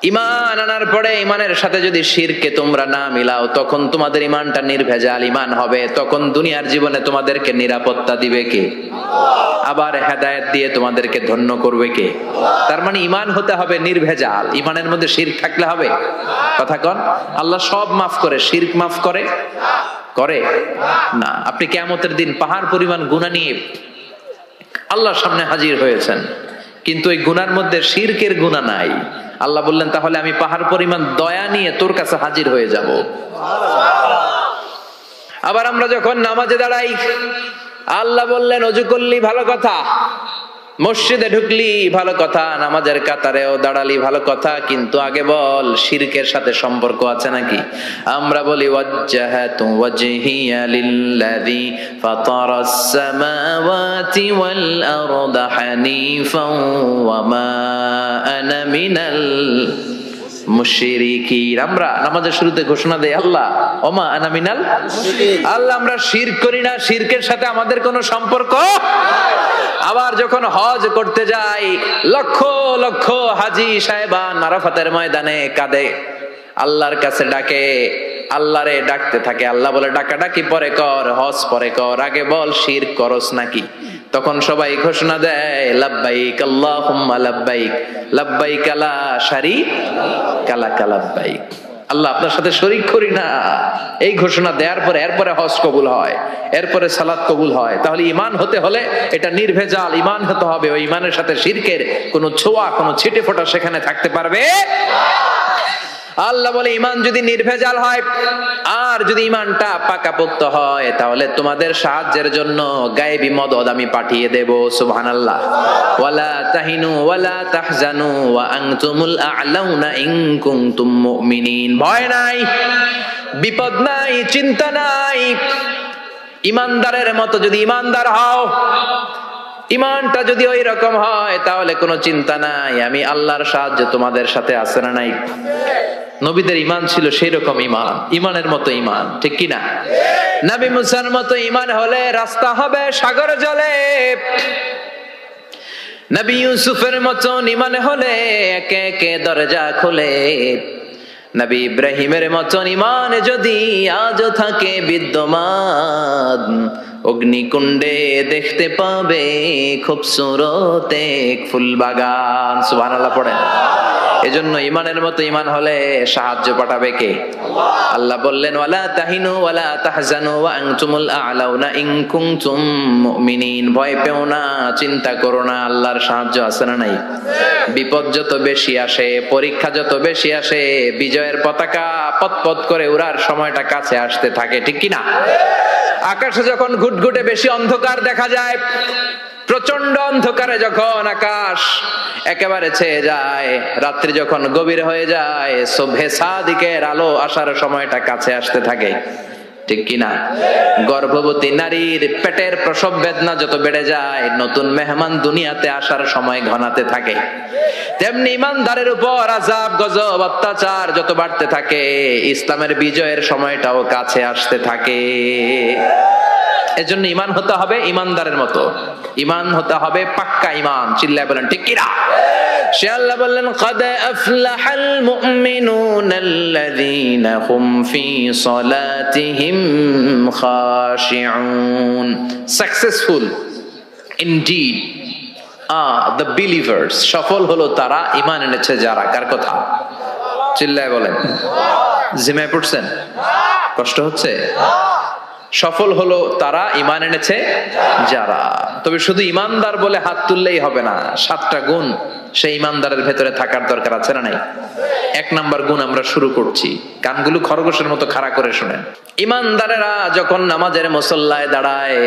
ঈমান আনার পরে ঈমানের সাথে যদি শিরকে তোমরা না মিলাও, তখন তোমাদের ঈমানটা নির্ভেজাল ঈমান হবে। তখন দুনিয়ার জীবনে তোমাদেরকে নিরাপত্তা দিবে কে? আবার হেদায়েত দিয়ে তোমাদেরকে ধন্য করবে কে? তার মানে ঈমান হতে হবে নির্ভেজাল। ঈমানের মধ্যে শিরক থাকলে হবে? কথা কোন? আল্লাহ সব মাফ করে, শিরক মাফ করে না। আপনি কিয়ামতের দিন পাহাড় পরিমাণ গুনাহ নিয়ে আল্লাহর সামনে হাজির হয়েছেন, কিন্তু এই গুনার মধ্যে শিরকের গুনাহ নাই। আল্লাহ বললেন তাহলে আমি পাহাড় পরিমাণ দয়া নিয়ে তোর কাছে হাজির হয়ে যাব। আবার আমরা যখন নামাজে দাঁড়াই, আল্লাহ বললেন ওযু করলি ভালো কথা, মসজিদে ঢুকলি ভালো কথা, নামাজের কাতারেও দাঁড়ালি ভালো কথা, কিন্তু আগে বল শিরকের সাথে সম্পর্ক আছে নাকি? আমরা বলি ওয়াজ্জাহাতু ওয়াজহিয়া লিল্লাযী ফাতারাস সামাওয়াতি ওয়াল আরদা হানিফাও ওয়া মা আনা মিনাল মুশরিকিন। আমরা নামাজের শুরুতে ঘোষণা দেই আল্লাহ ওমা আনা মিনাল মুশরিকিন। আল্লাহ আমরা শিরক করি না, শিরকের সাথে আমাদের কোনো সম্পর্ক। আবার যখন হজ করতে যাই, লক্ষ লক্ষ হাজী সাহেবান আরাফাতের ময়দানে কাঁদে, আল্লাহর কাছে ডাকে, আল্লাহরে ডাকতে থাকে। আল্লাহ বলে ডাকাডাকি পরে কর, হজ পরে কর, আগে বল শিরক করস নাকি? তখন সবাই ঘোষণা দেয় লাব্বাইক আল্লাহুম্মা লাব্বাইক, লাব্বাইক লা শারীকা লাক লাব্বাইক। আল্লাহ আপনার সাথে শরীক করি না, এই ঘোষণা দেওয়ার পরে এরপরে হজ কবুল হয়, এরপরে সালাত কবুল হয়। তাহলে ঈমান হতে হলে এটা নির্ভেজাল ঈমান হতে হবে। ওই ঈমানের সাথে শিরকের কোনো ছোঁয়া, কোনো ছিটে ফোঁটা সেখানে থাকতে পারবে। আল্লাহ বলে ইমান যদি নির্ভেজাল হয় আর যদি ইমানটা পাকাপোক্ত হয় তাহলে তোমাদের সাহায্যের জন্য গায়েবী মদদ আমি পাঠিয়ে দেব। সুবহানাল্লাহ। ওয়ালা তাহিনু ওয়ালা তাহজানু ওয়া আনতুমুল আ'লাউনা ইন কুনতুম মুমিনিন। ভয় নাই, বিপদ নাই, চিন্তা নাই। ইমানদারের মতো যদি ইমানদার হও, ইমানটা যদি ওই রকম হয় তাহলে কোনো চিন্তা নাই, আমি আল্লাহর সাহায্য তোমাদের সাথে আছে না নাই? নবীদের ইমান ছিল সেই রকম ইমান, ইমানের মতো ইমান, ঠিক কি না? নবী মুসার মতো ইমান হলে রাস্তা হবে সাগর জলে। নবী ইউসুফের মতো ইমান হলে একে একে দরজা খোলে। নবী ইব্রাহিমের মতো ইমান যদি আজও থাকে বিদ্যমান, অগ্নিকুণ্ডে দেখতে পাবে খুবসুরত এক ফুল বাগান। সুবহানাল্লাহ পড়েন। এজন্য ইমানের মতো ইমান হলে সাহায্য পাঠাবে কে? আল্লাহ বললেন ওয়ালা তাহিনু ওয়ালা তাহজানু ওয়া আনতুমুল আ'লাউনা ইন কুনতুম মুমিনিন। ভয় পেও না, চিন্তা করো না, আল্লাহর সাহায্য আছে না নাই? বিপদ যত বেশি আসে, পরীক্ষা যত বেশি আসে, বিজয়ের পতাকা পতপত করে উড়ার সময়টা কাছে আসতে থাকে, ঠিক কি না? আকাশে যখন ঘুটঘুটে বেশি অন্ধকার দেখা যায়, প্রচন্ড অন্ধকারে যখন আকাশ একেবারে ছেয়ে যায়, রাত্রি যখন গভীর হয়ে যায়, সুবহে সাদিকের আলো আসার সময়টা কাছে আসতে থাকে, ঠিক কিনা? গর্ভবতী নারীর পেটের প্রসব বেদনা যত বেড়ে যায়, নতুন মেহমান দুনিয়াতে আসার সময় ঘনাতে থাকে, তেমনি ইমানদারের উপর আযাব গজব অত্যাচার যত বাড়তে থাকে, ইসলামের বিজয়ের সময়টাও কাছে আসতে থাকে। এজন্য ইমান হতে হবে ইমানদারের মতো, ইমান হতে হবে পাক্কা ইমান। চিল্লায় বলেন ঠিক কিনা? সে আল্লাহ বললেন قد أفلح المؤمنون الذين هم في صلاتهم خاشعون. Successful indeed are the believers. সফল হলো তারা ঈমান এনেছে যারা। কার কথা? চিল্লায় বলেন। জিমায় পড়ছেন? কষ্ট হচ্ছে? সফল হলো তারা ঈমান এনেছে যারা। তবে শুধু ঈমানদার বলে হাত তুললেই হবে না, 7টা গুণ সেই ঈমানদারের ভেতরে থাকার দরকার আছে না নাই? 1 নাম্বার গুণ আমরা শুরু করছি, কানগুলো খরগোশের মতো খাড়া করে শুনেন। ঈমানদারেরা যখন নামাজের মুসল্লায় দাঁড়ায়,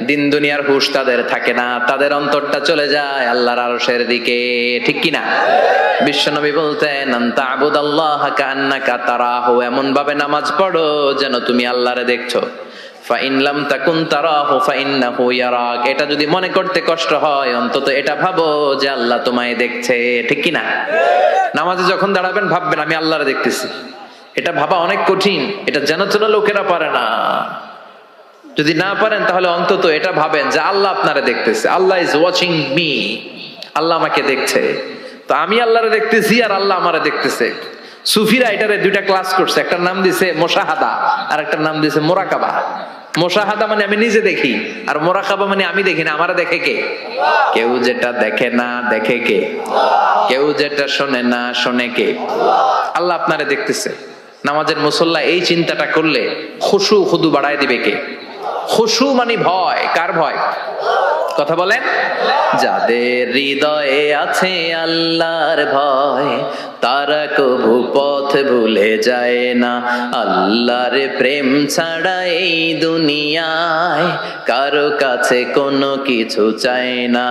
দিন দুনিয়ার হুঁশ তাদের থাকে না, তাদের অন্তরটা চলে যায় আল্লাহর আরশের দিকে, ঠিক কি না? বিশ্বনবী বলতেন আনতা আবুদাল্লাহা কান্নাকা তারাহু, এমন ভাবে নামাজ পড়ো যেন তুমি আল্লাহরে দেখছো। ফাইন লাম তাকুন তারাহু ফাইন্নাহু ইয়ারাক, এটা যদি মনে করতে কষ্ট হয় অন্তত এটা ভাবো যে আল্লাহ তোমায় দেখছে, ঠিক কি না? নামাজে যখন দাঁড়াবেন ভাববেন আমি আল্লাহরে দেখতেছি। এটা ভাবা অনেক কঠিন, এটা জানা তো লোকেরা পারে না। যদি না পারেন তাহলে অন্তত এটা ভাবেন যে আল্লাহ আপনারে দেখতেছে, আল্লাহ ইজ ওয়াচিং মি, আল্লাহ আমাকে দেখছে। তো আমি আল্লাহরে দেখতেছি আর আল্লাহ আমারে দেখতেছে। সুফিরা এটারে 2টা ক্লাস করছে, একটার নাম দিছে মুশাহাদা আর একটার নাম দিছে মুরাকাবা। মুশাহাদা মানে আমি নিজে দেখি, আর মুরাকাবা মানে আমি দেখি না, আমারে দেখে কে? কেউ যেটা দেখে না দেখে কে? কেউ যেটা শোনে না শোনে কে? আল্লাহ আপনারে দেখতেছে। নামাজের মুসল্লা এই চিন্তাটা করলে খুশু খুদু বাড়ায় দিবে কে? খুশু মানে ভয়। কার ভয়? কথা বলেন। যাদের হৃদয়ে আছে আল্লাহর ভয়, তারা কবু পথ ভুলে যায় না। আল্লাহর প্রেম ছাড়া এই দুনিয়ায় কারো কাছে কোনো কিছু চায় না।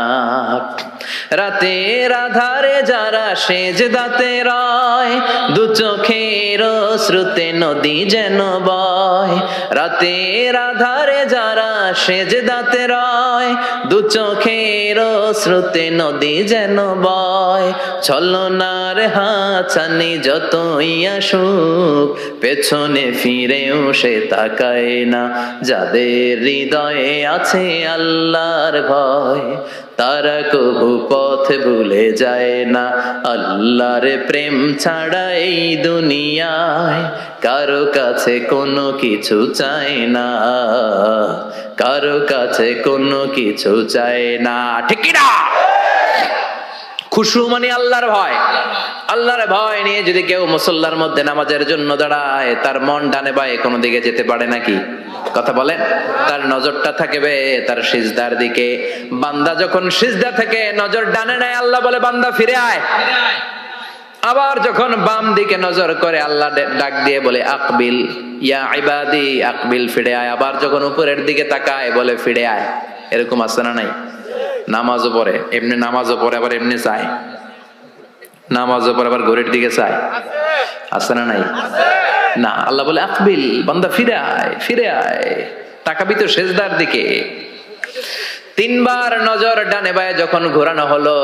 রাতের আধারে যারা সেজদাতে রয়, দু চোখের শ্রুতে নদী যেন বয়। রাতের আধারে যারা সেজদাতে রয়, দু চোখের শ্রুতে নদী যেন বয়। ছলনার হাতছানি যতই আসুক, পেছনে ফিরেও সে তাকায় না। যাদের হৃদয়ে আছে আল্লাহর ভয়, তারা কবু পথ ভুলে যায় না। আল্লাহর প্রেম ছাড়া এই দুনিয়ায় কারো কাছে কোনো কিছু চায় না, কারো কাছে কোনো কিছু চায় না, ঠিক কি না? খুশু মানে আল্লাহর ভয়। আল্লাহর ভয় নিয়ে যদি কেউ মুসল্লার মধ্যে নামাজের জন্য দাঁড়ায়, তার মন ডানে বায়ে কোনো দিকে যেতে পারে নাকি? কথা বলেন। তার নজরটা থাকবে তার সিজদার দিকে। বান্দা যখন সিজদা থেকে নজর ডানে নেয়, আল্লাহ বলে বান্দা ফিরে আয়। আবার যখন বাম দিকে নজর করে আল্লাহ ডাক দিয়ে বলে আকবিল ইয়া ইবাদি আকবিল, ফিরে আয়। আবার যখন উপরের দিকে তাকায় বলে ফিরে আয়। এরকম আছে না নাই? নামাজও পড়ে এমনি, নামাজও পড়ে আবার এমনি চায়, নামাজও পড়ে আবার ঘড়ির দিকে চায়, আছে না নাই? না, আল্লাহ বলে আকবিল, বান্দা ফিরে আয়, ফিরে আয়, তাকাবি তো সেজদার দিকে। তিনবার নজর ডানে বায়ে যখন ঘোরানো হলো,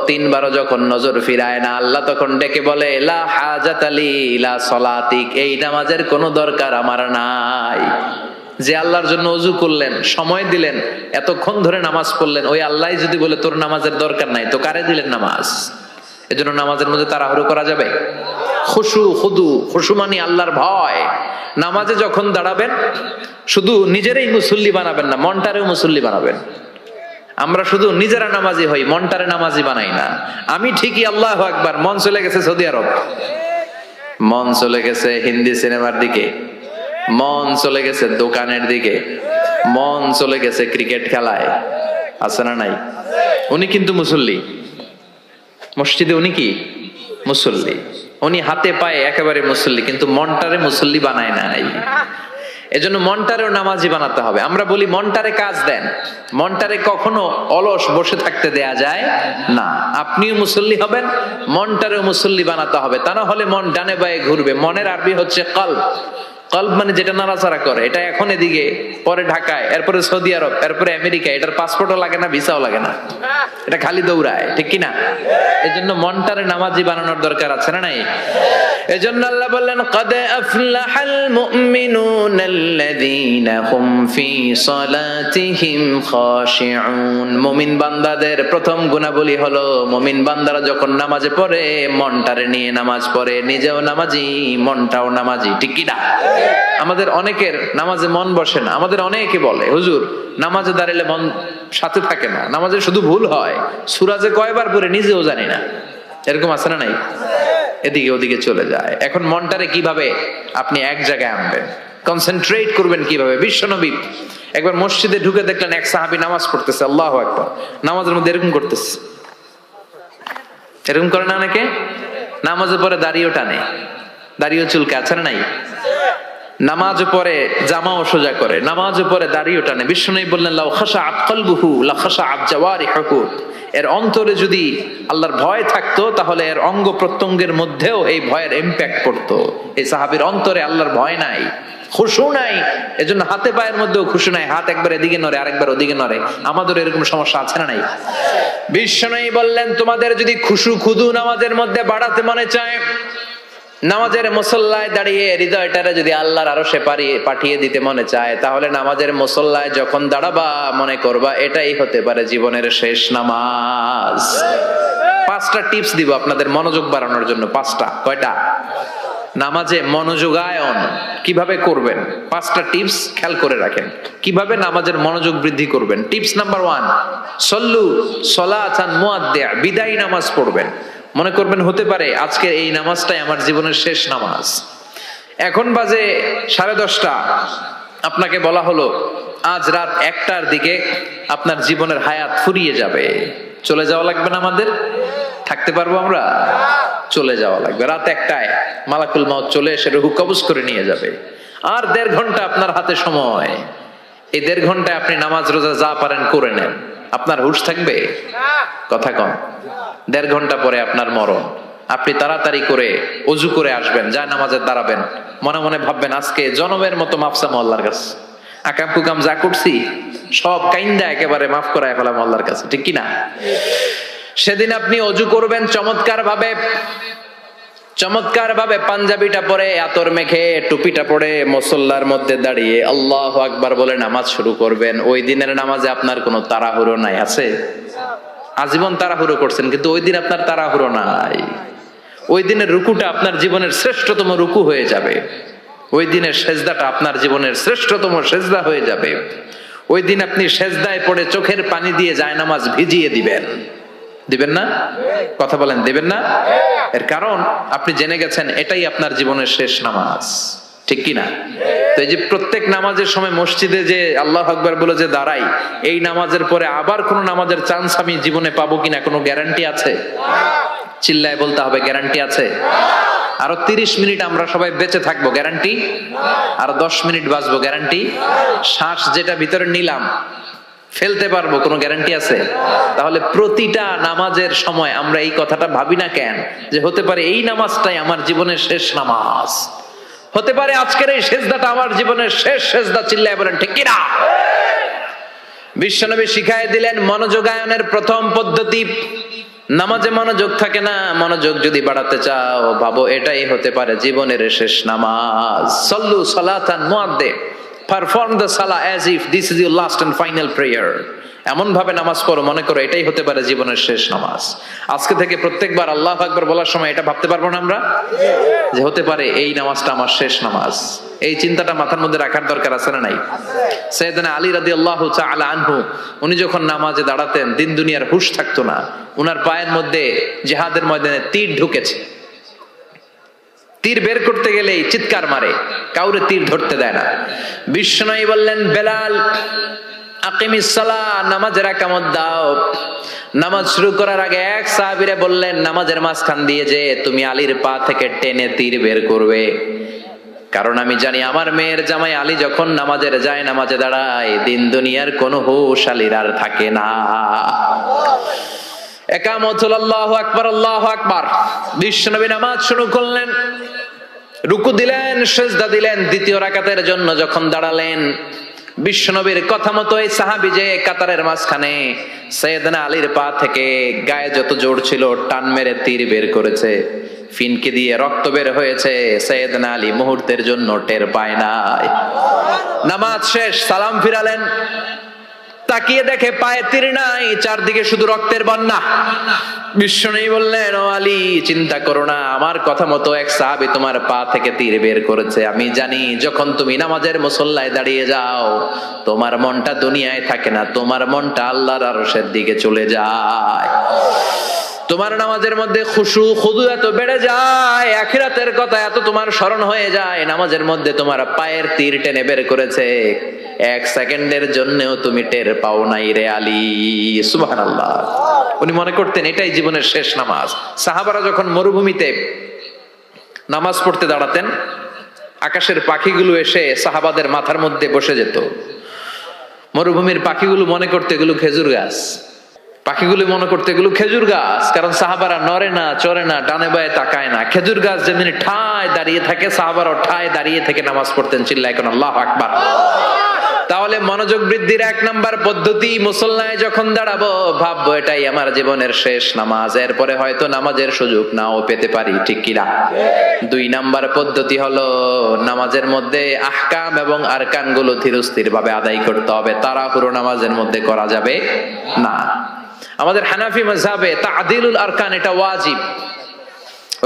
তিনবারও যখন নজর ফিরায় না, আল্লাহ তখন ডেকে বলে লা হাজাতা লি লা সলাতিক, এই নামাজের কোনো দরকার আমার নাই। যে আল্লাহর জন্য ওযু করলেন, সময় দিলেন, এতক্ষণ ধরে নামাজ পড়লেন, ওই আল্লাহই যদি বলে তোর নামাজের দরকার নাই, তো কারে দিলেন নামাজ? এজন্য নামাজের মধ্যে তাড়াহুড়ো করা যাবে? খুশু খুদু, খুশু মানে আল্লাহর ভয়। নামাজে যখন দাঁড়াবেন শুধু নিজেরই মুসল্লি বানাবেন না, মনটারেও মুসল্লি বানাবেন। আমরা শুধু নিজেরা নামাজি হই, মনটারে নামাজি বানাই না। আমি ঠিকই আল্লাহু আকবার, মন চলে গেছে সৌদি আরব, মন চলে গেছে হিন্দি সিনেমার দিকে, মন চলে গেছে দোকানের দিকে, মন চলে গেছে ক্রিকেট খেলায়, আছে না নাই? উনি কিন্তু মুসল্লি, মসজিদে উনি কি মুসল্লি, উনি হাতে পায়ে একেবারে মুসল্লি, কিন্তু মনটারে মুসল্লি বানায় নাই। এজন্য মনটারেও নামাজি বানাতে হবে। আমরা বলি মনটারে কাজ দেন, মনটারে কখনো অলস বসে থাকতে দেয়া যায় না। আপনিও মুসল্লি হবেন, মনটারেও মুসল্লি বানাতে হবে, তা না হলে মন ডানে বায়ে ঘুরবে। মনের আরবি হচ্ছে কলব। কলব মানে যেটা নাড়াচাড়া করে। এটা এখন এদিকে, পরে ঢাকায়, এরপরে সৌদি আরব, এরপরে আমেরিকা। এটার পাসপোর্টও লাগে না, ভিসাও লাগে না, এটা খালি দৌড়ায়, ঠিক কিনা? এজন্য মনটারে নামাজি বানানোর দরকার আছে না নাই? এজন্য আল্লাহ বললেন ক্বাদ আফলাহাল মুমিনুনাল্লাযীনা হুম ফী সালাতিহিম খাশিউন। মুমিন বান্দাদের প্রথম গুণাবলী হলো মুমিন বান্দারা যখন নামাজে পড়ে মনটারে নিয়ে নামাজ পড়ে, নিজেও নামাজি, মনটাও নামাজি, ঠিক কি না? আমাদের অনেকের নামাজে মন বসে না। আমাদের অনেকে বলে হুজুর নামাজে দাঁড়ালে মন সাথে থাকে না, নামাজে শুধু ভুল হয়, সূরা যে কয়বার পড়ে নিজেও জানি না। এরকম আছে না নাই? এদিকে ওদিকে চলে যায়। এখন মনটারে কিভাবে আপনি এক জায়গায় আনবেন, কনসেন্ট্রেট করবেন কিভাবে? বিশ্বনবী একবার মসজিদে ঢুকে দেখলেন এক সাহাবী নামাজ পড়তেছে, আল্লাহু আকবার, নামাজের মধ্যে এরকম করতেছে। এরকম করে না অনেকে? নামাজের পরে দাড়িও টানে, দাড়িও চুলকে, আছে না নাই? নামাজ পড়ে জামাও সোজা করে, নামাজ পড়ে দাড়িও টানে। বিশ্বনবী বললেন লাউ খাশাআত কলবুহু লা খাশাআত জাওয়ারিহুহু, এর অন্তরে যদি আল্লাহর ভয় থাকতো তাহলে এর অঙ্গ প্রত্যঙ্গের মধ্যেও এই ভয়ের ইম্প্যাক্ট পড়তো। এই সাহাবীর অন্তরে আল্লাহর ভয় নাই, খুশু নাই, এজন্য হাতে পায়ের মধ্যেও খুশু নাই, হাত একবার এদিকে নড়ে আরেকবার ওদিকে নড়ে। আমাদের এরকম সমস্যা আছে না নাই? বিশ্বনবী বললেন তোমাদের যদি খুশু খুদু নামাজের মধ্যে বাড়াতে মনে চায়, নামাজের মুসল্লায় দাঁড়িয়ে হৃদয়টারে যদি আল্লাহর আরশে পাঠিয়ে দিতে মনে চায়, তাহলে নামাজের মুসল্লায় যখন দাঁড়াবা মনে করবা এটাই হতে পারে জীবনের শেষ নামাজ। 5টা টিপস দিব আপনাদের মনোযোগ বাড়ানোর জন্য। 5টা। কয়টা? নামাজে মনোযোগায়ন কিভাবে করবেন 5টা টিপস খেয়াল করে রাখেন, কিভাবে নামাজের মনোযোগ বৃদ্ধি করবেন। টিপস নাম্বার 1, সল্লু সলাতান মুআদ্দিয়া, বিদায়ী নামাজ পড়বেন। মনে করবেন হতে পারে আজকের এই নামাজটাই আমার জীবনের শেষ নামাজ। এখন বাজে 10:30, আপনাকে বলা হলো আজ রাত 1টার দিকে আপনার জীবনের হায়াত ফুরিয়ে যাবে। চলে যাওয়া লাগবে না? আমাদের থাকতে পারবো আমরা? চলে যাওয়া লাগবে। রাত 1টায় মালাকুল মাউত চলে এসে রূহ কবজ করে নিয়ে যাবে। আর 1.5 ঘন্টা আপনার হাতে সময়। এই 1.5 ঘন্টায় আপনি নামাজ রোজা যা পারেন করে নেন। আপনার হুঁশ থাকবে? কথা কম। 1.5 ঘন্টা পরে আপনার মরণ। আপনি তাড়াতাড়ি করে ওযু করে আসবেন, যায় নামাজে দাঁড়াবেন, মনে মনে ভাববেন আজকে জনমের মতো মাফ চামু আল্লাহর কাছে, আকাম কুকাম যা করছি সব কাইন্দা একেবারে মাফ করায় ফেলাম আল্লাহর কাছে, ঠিক কিনা? সেদিন আপনি ওযু করবেন চমৎকার ভাবে পাঞ্জাবিটা পরে, আতর মেখে, টুপিটা পরে মুসল্লার মধ্যে দাঁড়িয়ে আল্লাহু আকবার বলে নামাজ শুরু করবেন। ওই দিনের নামাজে আপনার কোনো তাড়াহুড়ো নাই। আছে? আজীবন তাড়াহুড়ো করছেন, কিন্তু ওই দিন আপনার তাড়াহুড়ো নাই। ওই দিনের রুকুটা আপনার জীবনের শ্রেষ্ঠতম রুকু হয়ে যাবে। ওই দিনের সেজদাটা আপনার জীবনের শ্রেষ্ঠতম সেজদা হয়ে যাবে। ওই দিন আপনি সেজদায় পড়ে চোখের পানি দিয়ে জায়নামাজ ভিজিয়ে দিবেন। দিবেন না? কথা বলেন, দিবেন না? এর কারণ আপনি জেনে গেছেন এটাই আপনার জীবনের শেষ নামাজ, ঠিক কিনা? তো এই যে প্রত্যেক নামাজের সময় মসজিদে যে আল্লাহু আকবার বলে যে দাঁড়াই, এই নামাজের পরে আবার কোন নামাজের চান্স আমি জীবনে পাবো কিনা কোনো গ্যারান্টি আছে? চিল্লায় বলতে হবে, গ্যারান্টি আছে? আরো 30 মিনিট আমরা সবাই বেঁচে থাকবো, গ্যারান্টি? আরো 10 মিনিট বাঁচবো, গ্যারান্টি? শ্বাস যেটা ভিতরে নিলাম ফেলতে পারবো, কোনো গ্যারান্টি আছে? তাহলে প্রতিটা নামাজের সময় আমরা এই কথাটা ভাবি না কেন, যে হতে পারে এই নামাজটাই আমার জীবনের শেষ নামাজ, হতে পারে আজকের এই সেজদাটা আমার জীবনের শেষ সেজদা। চিল্লায় বলেন ঠিক কিনা? বিশ্বনবী শিখায় দিলেন মনোযোগায়নের প্রথম পদ্ধতি। নামাজে মনোযোগ থাকে না, মনোযোগ যদি বাড়াতে চাও ভাবো এটাই হতে পারে জীবনের শেষ নামাজ। সল্লু সালাতান মুআদ্দে, পারফর্ম দ্য সালাহ as if this is your last and final prayer. এমন ভাবে নামাজ পড়ো মনে করো এটাই হতে পারে জীবনের শেষ নামাজ। আজকে থেকে প্রত্যেকবার আল্লাহু আকবার বলার সময় এটা ভাবতে পারবো না আমরা, যে হতে পারে এই নামাজটা আমার শেষ নামাজ। এই চিন্তাটা মাথার মধ্যে রাখার দরকার আছে না নাই? সাইয়েদনা আলী রাদিয়াল্লাহু তাআলা আনহু, উনি যখন নামাজে দাঁড়াতেন দিন দুনিয়ার হুঁশ থাকতো না। উনার পায়ের মধ্যে জিহাদের ময়দানে তীর ঢুকেছে, তীর বের করতে গেলেই চিৎকার মারে, কাউরে তীর ধরতে দেয় না। বিশ্বনবী বললেন, বেলাল আকিমিস সালাহ, নামাজের একামত দাও। নামাজ শুরু করার আগে এক সাহাবীরে বললেন, নামাজের মাঝখান দিয়ে যে তুমি আলীর পা থেকে টেনে তীর বের করবে, কারণ আমি জানি আমার মেয়ের জামাই আলী যখন নামাজের যায়, নামাজে দাঁড়ায়, দিন দুনিয়ার কোনো হুঁশ আলীর আর থাকে না। একামত হলো আল্লাহু আকবার, আল্লাহু আকবার। বিশ্বনবী নামাজ শুরু করলেন, রুকু দিলেন, সিজদা দিলেন। দ্বিতীয় রাকাতের জন্য যখন দাঁড়ালেন, বিশ্বনবীর কথা মতো এই সাহাবী যে কাতারের মাঝখানে সাইয়েদনা আলীর পা থেকে গায়ে যত জোর ছিল টান মেরে তীর বের করেছে, ফিনকে দিয়ে রক্ত বের হয়েছে। সাইয়েদনা আলী মুহূর্তের জন্য টের পায় নাই। নামাজ শেষ, সালাম ফিরালেন, তাকিয়ে দেখে পায়ে তীর নাই, চারদিকে শুধু রক্তের বন্যা। বিশ্বনবী বললেন, ও আলী চিন্তা করো না, আমার কথা মতো এক সাহাবী তোমার পা থেকে তীর বের করেছে। আমি জানি যখন তুমি নামাজের মুসল্লায় দাঁড়িয়ে যাও তোমার মনটা দুনিয়ায় থাকে না, তোমার মনটা আল্লাহর আরশের দিকে চলে যায়। তোমার নামাজের মধ্যে খুশু খুদু এত বেড়ে যায়, আখিরাতের কথা এত তোমার স্মরণ হয়ে যায়, নামাজের মধ্যে তোমার পায়ের তীর টেনে বের করেছে, এক সেকেন্ডের জন্যও তুমি টের পাও নাই রে আলী। সুবহানাল্লাহ। উনি মনে করতেন এটাই জীবনের শেষ নামাজ। সাহাবারা যখন মরুভূমিতে নামাজ পড়তে দাঁড়াতেন, আকাশের পাখিগুলো এসে সাহাবাদের মাথার মধ্যে বসে যেত। মরুভূমির পাখিগুলো মনে করতে এগুলো খেজুর গাছ, পাখিগুলো মনে করতে এগুলো খেজুর গাছ, কারণ সাহাবারা নড়ে না, চড়ে না, ডানে বায়ে তাকায় না। খেজুর গাছ যেমনি ঠায় দাঁড়িয়ে থাকে, সাহাবারাও ঠায় দাঁড়িয়ে থেকে নামাজ পড়তেন। চিল্লায় কোন আল্লাহু আকবার। তাহলে মনোযোগ বৃদ্ধির এক নাম্বার পদ্ধতি, মুসল্লায় যখন দাঁড়াবো ভাববো এটাই আমার জীবনের শেষ নামাজ, এরপরে হয়তো নামাজের সুযোগ নাও পেতে পারি, ঠিক কিনা? 2 নাম্বার পদ্ধতি হলো নামাজের মধ্যে আহকাম এবং আরকান গুলো ধীরস্থির ভাবে আদায় করতে হবে, তাড়াহুড়ো নামাজের মধ্যে করা যাবে না। আমাদের হানাফি মাযহাবে তা'দিলুল আরকান এটা ওয়াজিব।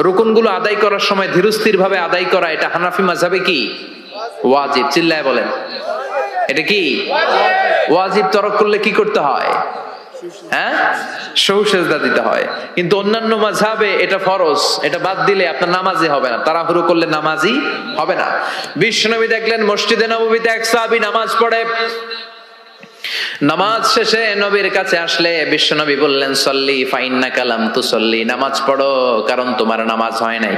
রুকুনগুলো আদায় করার সময় ধীরস্থির ভাবে আদায় করা এটা হানাফি মাযহাবে কি ওয়াজিব। চিল্লায় বলেন এটা কি ওয়াজিব। তরক করলে কি করতে হয়? হ্যাঁ, সহু সেজদা দিতে হয়। কিন্তু অন্যান্য মাযহাবে এটা ফরজ, এটা বাদ দিলে আপনার নামাজই হবে না, তাড়াহুড়ো করলে নামাজই হবে না। বিশ্বনবী দেখলেন মসজিদে নববীতে এক সাহাবী নামাজ পড়ে, নামাজ শেষে নবীর কাছে আসলে বিশ্বনবী বললেন, সল্লি ফাইন্নাকা লাম তুসল্লি, নামাজ পড়ো কারণ তোমার নামাজ হয় নাই।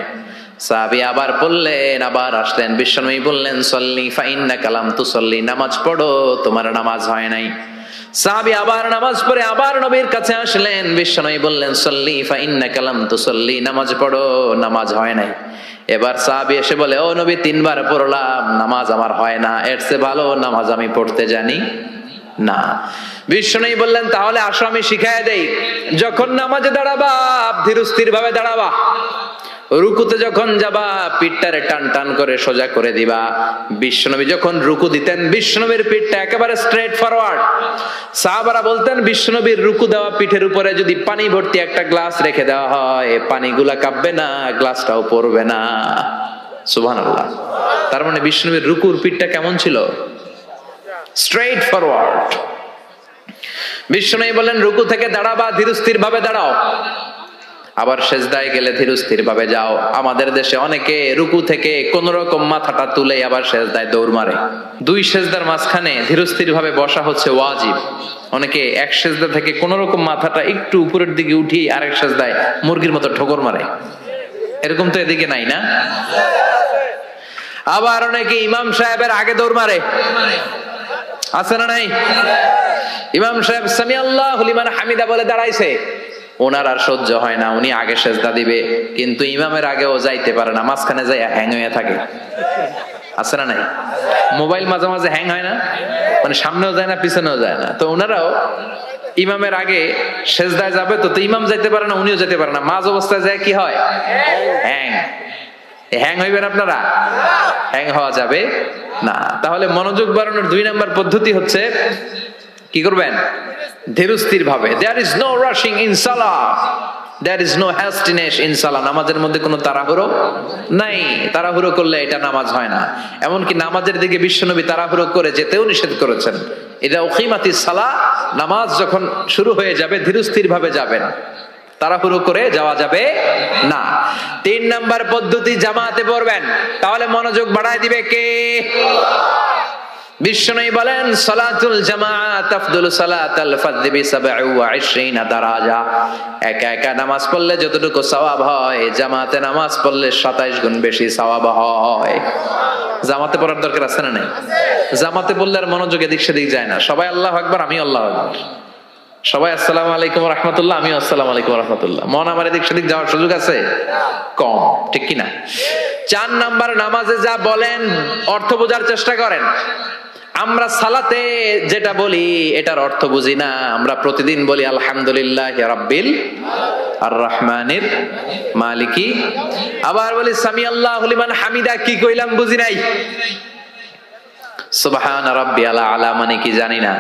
সাহাবী আবার বললেন, আবার আসলেন, বিশ্বনবী বললেন, সল্লি ফাইন্নাকা লাম তুসল্লি, নামাজ পড়ো তোমার নামাজ হয় নাই। সাহাবী আবার নামাজ পড়ে আবার নবীর কাছে আসলেন, বিশ্বনবী বললেন, সল্লি ফাইন্নাকা লাম তুসল্লি, নামাজ পড়ো নামাজ হয় নাই। এবার সাহাবী এসে বলে, ও নবী 3 বার পড়লাম, নামাজ আমার হয় না, এর চেয়ে ভালো নামাজ আমি পড়তে জানি না। বিশ্বনবী বললেন, তাহলে আসো আমি শিখায় দেই, যখন নামাজে দাঁড়াবা ধীরস্থির ভাবে দাঁড়াবা, রুকুতে যখন যাবা পিঠটারে টান টান করে সোজা করে দিবা। বিশ্বনবী যখন রুকু দিতেন বিশ্বনবীর পিঠটা একেবারে স্ট্রেট ফরওয়ার্ড। সাহাবারা বলতেন বিশ্বনবীর রুকু দেওয়া পিঠের উপরে যদি পানি ভর্তি একটা গ্লাস রেখে দেওয়া হয়, পানিগুলা কাঁপবে না, গ্লাসটাও পড়বে না। সুবহানাল্লাহ। তার মানে বিশ্বনবীর রুকুর পিঠটা কেমন ছিল? Straight forward. বিশ্বনবী বলেন, রুকু থেকে দাঁড়াবা ধীরস্থির ভাবে দাঁড়াও, আবার সেজদায় গেলে ধীরস্থির ভাবে যাও। আমাদের দেশে অনেকে রুকু থেকে কোন রকম মাথাটা তুলে আবার সেজদায় দৌড় মারে। 2 সেজদার মাঝখানে ধীরস্থির ভাবে বসা হচ্ছে ওয়াজিব। অনেকে এক সেজদা থেকে কোন রকম মাথাটা একটু উপরের দিকে উঠিয়ে আরেক সেজদায় মুরগির মতো ঠোকর মারে, এরকম তো এদিকে নাই না? আবার অনেকে ইমাম সাহেবের আগে দৌড় মারে, আছে না নাই? ইমাম সাহেব সামি আল্লাহু লিমান হামিদা বলে দাঁড়াইছে, ওনার আর সহ্য হয় না, উনি আগে সেজদা দিবে, কিন্তু ইমামের আগেও যাইতে পারে না, মাঝখানে যাই হ্যাং হয়ে থাকে, আছে না নাই? মোবাইল মাঝে মাঝে হ্যাং হয় না, মানে সামনেও যায় না পিছনেও যায় না, তো ওনারাও ইমামের আগে সেজদায় যাবে, তো ইমাম যাইতে পারে না, উনিও যেতে পারে না, মাঝ অবস্থায় যায় কি হয়? হ্যাং। হ্যাং হইবেন আপনারা? হ্যাং হওয়া যাবে না। তাহলে মনোযোগ বাড়ানোর 2 নাম্বার পদ্ধতি হচ্ছে কি করবেন? ধীরস্থির ভাবে। There is no rushing in salah, there is no hastiness in salah. নামাজের মধ্যে কোনো তাড়াহুড়ো নাই, তাড়াহুড়ো করলে এটা নামাজ হয় না। এমনকি নামাজের দিকে বিশ্বনবী তাড়াহুড়ো করে যেতেও নিষেধ করেছেন। ইদা উকিমাতিস সালাহ, নামাজ যখন শুরু হয়ে যাবে ধীরস্থির ভাবে যাবেন, তাড়াহুড়ো করে যাওয়া যাবে না। 3 নাম্বার পদ্ধতি, জামাতে পড়বেন, তাহলে মনোযোগ বাড়ায় দিবে কে? বিশ্বনবী বলেন সালাতুল জামাআত আফদলু সালাতাল ফারদ বি 27 দারাজা। একা একা নামাজ পড়লে যতটুকু সওয়াব হয়, জামাতে নামাজ পড়লে 27 গুণ বেশি সওয়াব হয়। জামাতে পড়ার দরকার আছে না নাই? জামাতে পড়লে আর মনোযোগ এদিক সেদিক যায় না, সবাই আল্লাহু আকবার, আমি আল্লাহু আকবার, সবাই আসসালামু আলাইকুম ওয়া রাহমাতুল্লাহ, আমি আসসালামু আলাইকুম ওয়া রাহমাতুল্লাহ, মন আমার এদিক সেদিক যাওয়ার সুযোগ আছে কম, ঠিক কি না? 4 নাম্বার, নামাজে যা বলেন অর্থ বোঝার চেষ্টা করেন। আমরা সালাতে যেটা বলি এটার অর্থ বুঝি না, আমরা প্রতিদিন বলি আলহামদুলিল্লাহি রাব্বিল আর রহমানির মালিকি, আবার বলি সামি আল্লাহু লিমান হামিদা, কি কইলাম বুঝি নাই। সুবহান রাব্বিয়াল আলা মানে কি জানি না।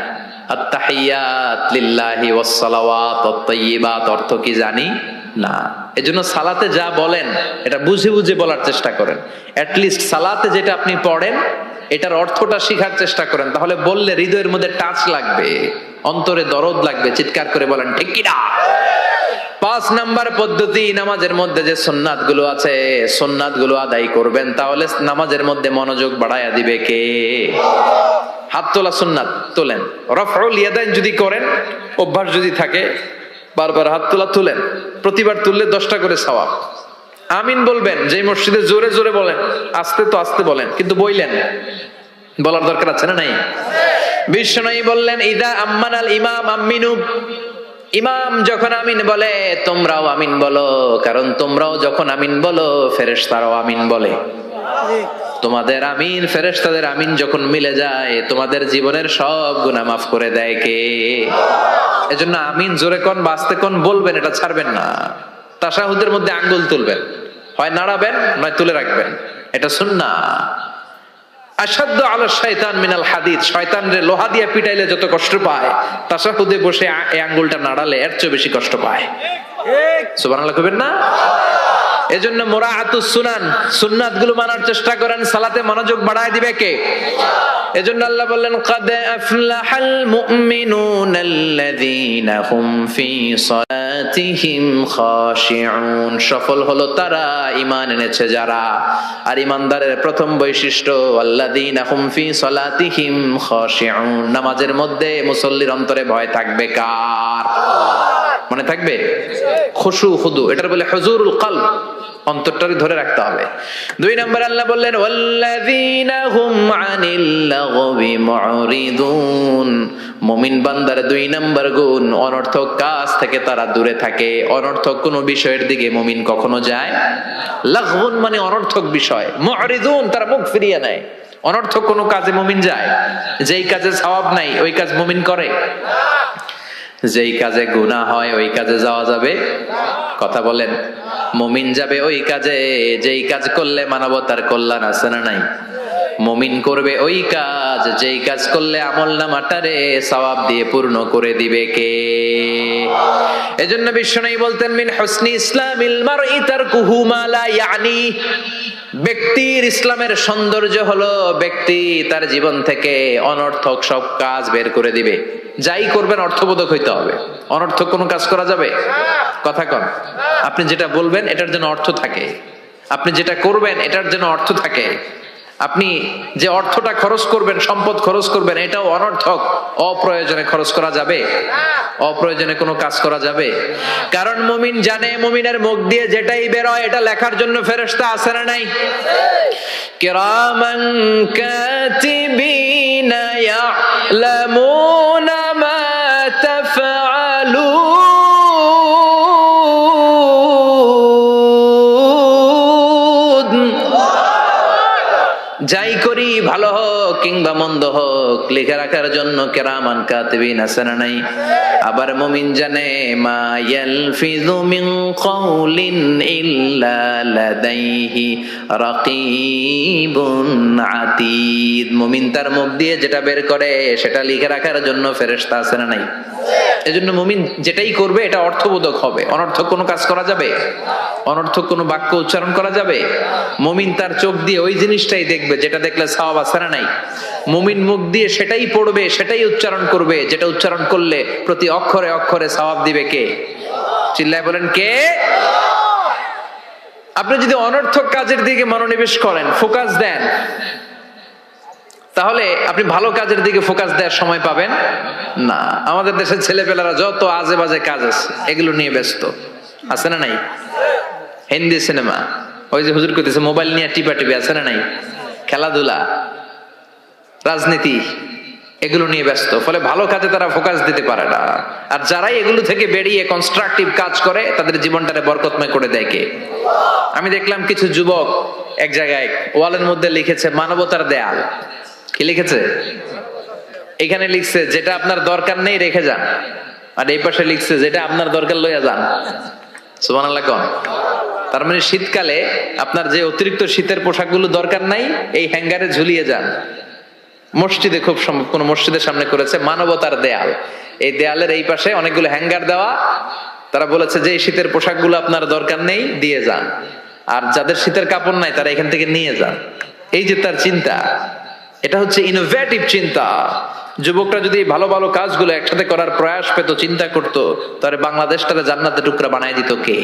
আত-তাহিয়াত লিল্লাহি ওয়াস সালাওয়াত আত-তাইয়্যিবাত অর্থ কি জানি না। এজন্য সালাতে যা বলেন এটা বুঝে বুঝে বলার চেষ্টা করেন। এট লিস্ট সালাতে যেটা আপনি পড়েন এটার অর্থটা শিখার চেষ্টা করেন, তাহলে বললে হৃদয়ের মধ্যে টাচ লাগবে, অন্তরে দরদ লাগবে, চিৎকার করে বলেন ঠিক কি না? 5 নাম্বার পদ্ধতি, নামাজের মধ্যে যে সুন্নাত গুলো আছে সুন্নাত গুলো আদায় করবেন, তাহলে নামাজের মধ্যে মনোযোগ বাড়ায়া দিবে কে? হাত তোলা সুন্নাত তোলেন, রফউল ইয়াদাইন যদি করেন, অভ্যাস যদি থাকে, বারবার হাত তোলা তুলেন, প্রতিবার তুললে 10টা করে সওয়াব। আমিন বলবেন, যে মসজিদে জোরে জোরে বলেন, আস্তে তো আস্তে বলেন, কিন্তু বইলেন, বলার দরকার আছে না নাই? বিশ্বনবী বললেন ইদা আম্মানাল ইমাম আমিনু, ইমাম যখন আমিন বলে তোমরাও আমিন বলো, কারণ তোমরাও যখন আমিন বলো ফেরেশতারাও আমিন বলে। তোমাদের আমিন ফেরেশতাদের আমিন যখন মিলে যায়, তোমাদের জীবনের সব গুনাহ মাফ করে দেয় কে? এজন্য আমিন জোরে কোন বাস্তে কোন বলবেন, এটা ছাড়বেন না। তাশাহুদের মধ্যে আঙ্গুল তুলবেন, হয় নাড়াবেন নয় তুলে রাখবেন, এটা সুন্নাহ। আশাদ্দু আলা শাইতান মিনাল হাদিদ, শয়তান রে লোহা দিয়ে পিটাইলে যত কষ্ট পায়, তাশাহুদে বসে এই আঙ্গুলটা নাড়ালে এর চেয়ে বেশি কষ্ট পায়। ঠিক সুবহানাল্লাহ কইবেন না? এজন্য মুরাআতুস সুনান, সুন্নাত গুলো মানার চেষ্টা করেন, সালাতে মনোযোগ বাড়ায় দিবে কে? এজন্য আল্লাহ বললেন কাদ আফলাহাল মুমিনুনাল্লাযীনা হুম ফি সালাতিহিম খাশিউন, সফল হলো তারা ঈমান এনেছে যারা। আর ঈমানদারের প্রথম বৈশিষ্ট্য আল্লাযীনা হুম ফি সালাতিহিম খাশিউন, নামাজের মধ্যে মুসল্লির অন্তরে ভয় থাকবে কার? মনে থাকবে খুশু খুদু, এটার বলে হুজুরুল কলব, অন্তরটারে ধরে রাখতে হবে। 2 নাম্বার আল্লাহ বললেন ওয়াল্লাযীনা হুম আনিল লাগবি মুরিদুন, মুমিন বান্দার 2 নাম্বার গুণ, অনর্থক কাজ থেকে তারা দূরে থাকে। অনর্থক কোন বিষয়ের দিকে মুমিন কখনো যায়? লাগবুন মানে অনর্থক বিষয়, মুরিদুন তারা মুখ ফিরিয়ে নেয়। অনর্থক কোন কাজে মুমিন যায়? যেই কাজে সওয়াব নাই ওই কাজ মুমিন করে? যেই কাজে গুনাহ হয় ওই কাজে যাওয়া যাবে? কথা বলেন। মুমিন যাবে ওই কাজে যেই কাজ করলে মানবতার কল্যাণ আছে না নাই? মুমিন করবে ওই কাজ যেই কাজ করলে আমলনামাটারে সওয়াব দিয়ে পূর্ণ করে দিবে কে? এজন্য বিশ্বনবী বলতেন মিন হুসনি ইসলামিল মারই তারকুহু মা লা ইয়ানি, ব্যক্তির ইসলামের সৌন্দর্য হলো ব্যক্তি তার জীবন থেকে অনর্থক সব কাজ বের করে দিবে। যাই করবেন অর্থবোধক হইতে হবে, অনর্থক কোনো কাজ করা যাবে? কথা কন। আপনি যেটা বলবেন এটার জন্য অর্থ থাকে, আপনি যেটা করবেন এটার জন্য অর্থ থাকে। আপনি যে অর্থটা খরচ করবেন, সম্পদ খরচ করবেন, এটাও অনর্থক, অপ্রয়োজনে খরচ করা যাবে? অপ্রয়োজনে কোনো কাজ করা যাবে? কারণ মুমিন জানে মুমিনের মুখ দিয়ে যেটাই বের হয় এটা লেখার জন্য ফেরেশতা আছে না নাই? কিরামান কাতিবিনা ইয়ালামুনা মা তাফআলুন। যাই করি ভালো হোক কিংবা মন্দ হোক লিখে রাখার জন্য কিরামান কাতিবিন আছে না নাই? আবার মুমিন জানে মা ইয়ালফিযু মিন কাউলিন ইল্লা লাদাইহি রাকীবুন আতীদ। মুমিন তার মুখ দিয়ে যেটা বের করে সেটা লিখে রাখার জন্য ফেরেশতা আছে না নাই? এজন্য মুমিন যেটাই করবে এটা অর্থবোধক হবে। অনর্থক কোনো কাজ করা যাবে? অনর্থক কোনো বাক্য উচ্চারণ করা যাবে? মুমিন তার চোখ দিয়ে ওই জিনিসটাই দেখবে যেটা দেখলে সওয়াব আছে না নাই? মুমিন মুখ দিয়ে সেটাই পড়বে, সেটাই উচ্চারণ করবে যেটা উচ্চারণ করলে প্রতি অক্ষরে অক্ষরে সওয়াব দিবে কে? চিল্লায় বলেন কে? আপনি যদি অনর্থক কাজের দিকে মনোনিবেশ করেন, ফোকাস দেন, তাহলে আপনি ভালো কাজের দিকে ফোকাস দেওয়ার সময় পাবেন না। আমাদের দেশের ছেলেপেলারা যত আজে বাজে কাজ আছে এগুলো নিয়ে ব্যস্ত, আছে না নাই? হিন্দি সিনেমা, ওই যে হুজুর কইতেছে মোবাইল নিয়ে টিপাটিপি, আছে না নাই? খেলাধুলা, রাজনীতি, এগুলো নিয়ে ব্যস্ত, ফলে ভালো কাজে তারা ফোকাস দিতে পারে না। আর যারাই এগুলো থেকে বেরিয়ে কনস্ট্রাকটিভ কাজ করে তাদের জীবনটারে বরকতময় করে দেয় কে? আমি দেখলাম কিছু যুবক এক জায়গায় ওয়ালের মধ্যে লিখেছে মানবতার দেয়াল। কি লিখেছে? এখানে লিখছে যেটা আপনার দরকার নেই রেখে যান, আর এই পাশে লিখছে যেটা আপনার দরকার লইয়া যান। সুবহানাল্লাহ কোন? তার মানে শীতকালে আপনার যে অতিরিক্ত শীতের পোশাকগুলো দরকার নাই এই হ্যাঙ্গারে ঝুলিয়ে যান। মসজিদে খুব কোন মসজিদের সামনে করেছে মানবতার দেয়াল। এই দেয়ালের এই পাশে অনেকগুলো হ্যাঙ্গার দেওয়া, তারা বলেছে যে এই শীতের পোশাকগুলো আপনার দরকার নেই দিয়ে যান, আর যাদের শীতের কাপড় নাই তারা এখান থেকে নিয়ে যান। এই যে তার চিন্তা, এটা হচ্ছে ইনোভেটিভ চিন্তা। যুবকরা যদি ভালো ভালো কাজগুলো একসাথে করার প্রয়াস পেত, চিন্তা করত, তাহলে বাংলাদেশটারে জান্নাতের টুকরা বানায় দিত কে?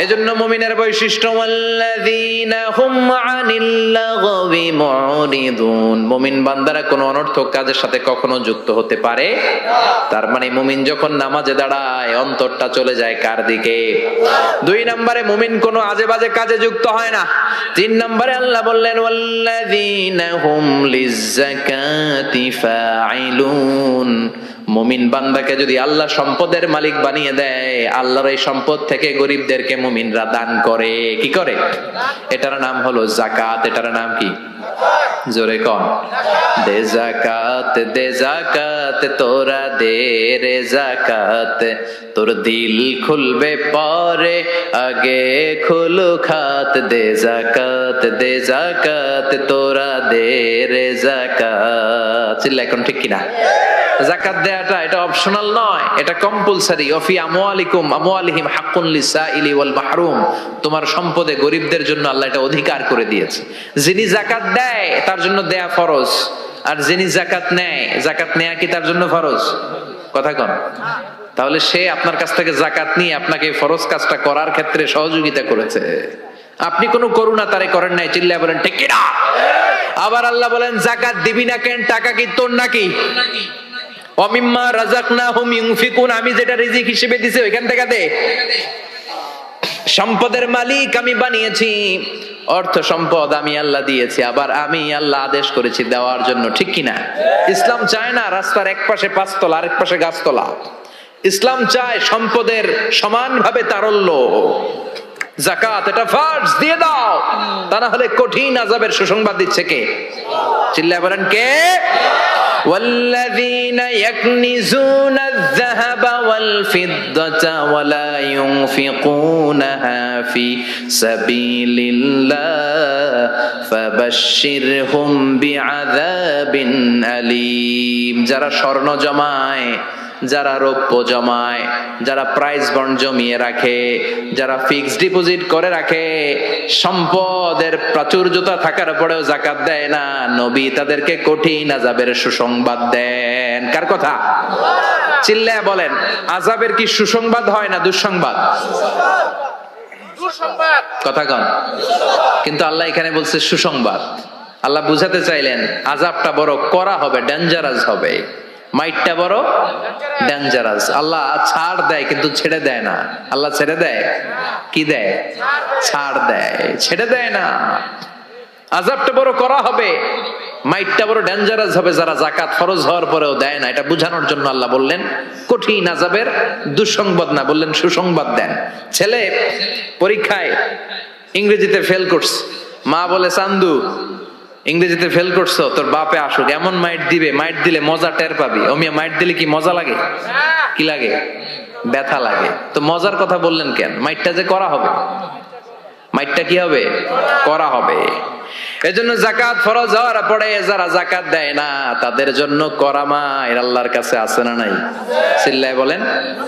এজন্য মুমিনের বৈশিষ্ট্য ওয়াল্লাযীনা হুম আনিল লাগবি মুরিদুন। মুমিন বান্দারা কোনো অনর্থক কাজের সাথে কখনো যুক্ত হতে পারে। তার মানে মুমিন যখন নামাজে দাঁড়ায় অন্তরটা চলে যায় কার দিকে? 2 নম্বরে মুমিন কোনো আজে বাজে কাজে যুক্ত হয় না। 3 নম্বরে আল্লাহ বললেন ওয়াল্লাযীনা হুম লিয-যাকাতি ফাইলুন। মুমিন বান্দাকে যদি আল্লাহ সম্পদের মালিক বানিয়ে দেয়, আল্লাহর এই সম্পদ থেকে গরিবদেরকে মুমিনরা দান করে। কি করে? এটার নাম হলো যাকাত। এটার নাম কি? জোরে কোন? দে যাকাত, দে যাকাত, তোরা দে রে যাকাত, তোর দিল খুলবে পরে আগে খুলু খাত। দে যাকাত, দে যাকাত, তোরা দে রে যাকাত। চিল্লা এখন ঠিক কিনা? যাকাত দেয়াটা এটা অপশনাল নয়, এটা কম্পালসরি। ওয়াফি আমওয়ালিকুম আমওয়ালিহিম হাক্কুন লিসাইলি ওয়াল মাহরুম। তোমার সম্পদে গরিবদের জন্য আল্লাহ এটা অধিকার করে দিয়েছে। যিনি যাকাত দেয় তার জন্য দেয়া ফরজ, আর যিনি যাকাত নেয়, যাকাত নেয়া কি তার জন্য ফরজ? কথা কন। তাহলে সে আপনার কাছ থেকে যাকাত নিয়ে আপনাকে ফরজ কাজটা করার ক্ষেত্রে সহযোগিতা করেছে। আপনি কোনো করুণা তারে করেন নাই। চিল্লায় বলেন ঠিক কিনা? আবার আল্লাহ বলেন যাকাত দিবি না কেন? টাকা কি তোর নাকি? ওয়ামিম্মা রাযাকনাহুম ইউনফিকুন। আমি যেটা রিজিক হিসেবে দিছি ওইখান থেকে দে। সম্পদের মালিক আমি বানিয়েছি, অর্থ সম্পদ আমি আল্লাহ দিয়েছি, আবার আমি আল্লাহ আদেশ করেছি দেওয়ার জন্য। ঠিক কিনা? ইসলাম চায় না রাস্তার এক পাশে 5 তলা আরেক পাশে গাছতলা। ইসলাম চায় সম্পদের সমানভাবে তারল্য। যাকাত এটা ফরজ, দিয়ে দাও, তা না হলে কঠিন আযাবের সুসংবাদ দিচ্ছে কে? চিল্লায় বলেন কে? والذين يكنزون الذهب والفضة ولا ينفقونها في سبيل الله فبشرهم بعذاب أليم। যারা স্বর্ণ জমায়, যারা রৌপ্য জমায়, যারা প্রাইজ বন্ড জমিয়ে রাখে, যারা ফিক্সড ডিপোজিট করে রাখে, সম্পদের প্রাচুর্যতা থাকার পরেও যাকাত দেয় না, নবী তাদেরকে কঠিন আযাবের সুসংবাদ দেন। কার কথা? চিল্লায়া বলেন, আযাবের কি সুসংবাদ হয় না দুঃসংবাদ? কথা কন। কিন্তু আল্লাহ এখানে বলছে সুসংবাদ। আল্লাহ বুঝাতে চাইলেন আযাবটা বড় কড়া হবে, ডেঞ্জারাস হবে, মাইটটা বড় ডেঞ্জারাস। আল্লাহ ছাড় দেয় কিন্তু ছেড়ে দেয় না। আল্লাহ ছেড়ে দেয়, কি দেয়? ছাড় দেয়, ছেড়ে দেয় না। আযাবটা বড় করা হবে, মাইটটা বড় ডেঞ্জারাস হবে যারা যাকাত ফরজ হওয়ার পরেও দেয় না। এটা বোঝানোর জন্য আল্লাহ বললেন কঠিন আযাবের দুঃসংবাদ না, বললেন সুসংবাদ দেন। ছেলে পরীক্ষায় ইংরেজিতে ফেল করছে, মা বলে চান্দু ইংরেজিতে ফেল করছো, তোর বাপে আসুক, এমন মাইট দিবে, মাইট দিলে মজা টের পাবি। অমিয়া মাইট দিলে কি মজা লাগে? কি লাগে? ব্যথা লাগে। তো মজার কথা বললেন কেন? মাইটটা যে করা হবে, মাইটটা কি হবে? করা হবে। এজন্য যাকাত ফরজ হওয়ার পরে যারা যাকাত দেয় না তাদের জন্য করা মাইর আল্লাহর কাছে আছে না নাই? চিল্লায় বলেন।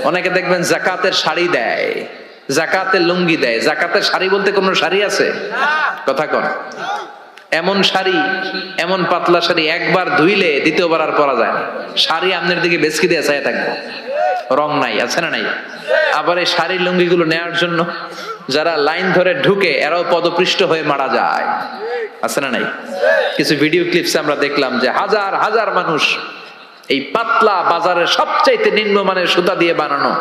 অনেকে দেখবেন যাকাতের শাড়ি দেয়, যাকাতের লুঙ্গি দেয়। যাকাতের শাড়ি বলতে কোন শাড়ি আছে? কথা কন। এমন শাড়ি, এমন পাতলা শাড়ি একবার ধুইলে দ্বিতীয়বার আর পরা যায় না। শাড়ি আপনার দিকে বেসকি দিয়ে চাই থাকবে, রং নাই, আছে না নাই? আবার এই শাড়ির লুঙ্গি গুলো নেওয়ার জন্য যারা লাইন ধরে ঢুকে এরাও পদপৃষ্ট হয়ে মারা যায়, আছে না নাই? কিছু ভিডিও ক্লিপসে আমরা দেখলাম যে হাজার হাজার মানুষ এই পাতলা বাজারের সবচাইতে নিম্নমানের সুতা দিয়ে বানানো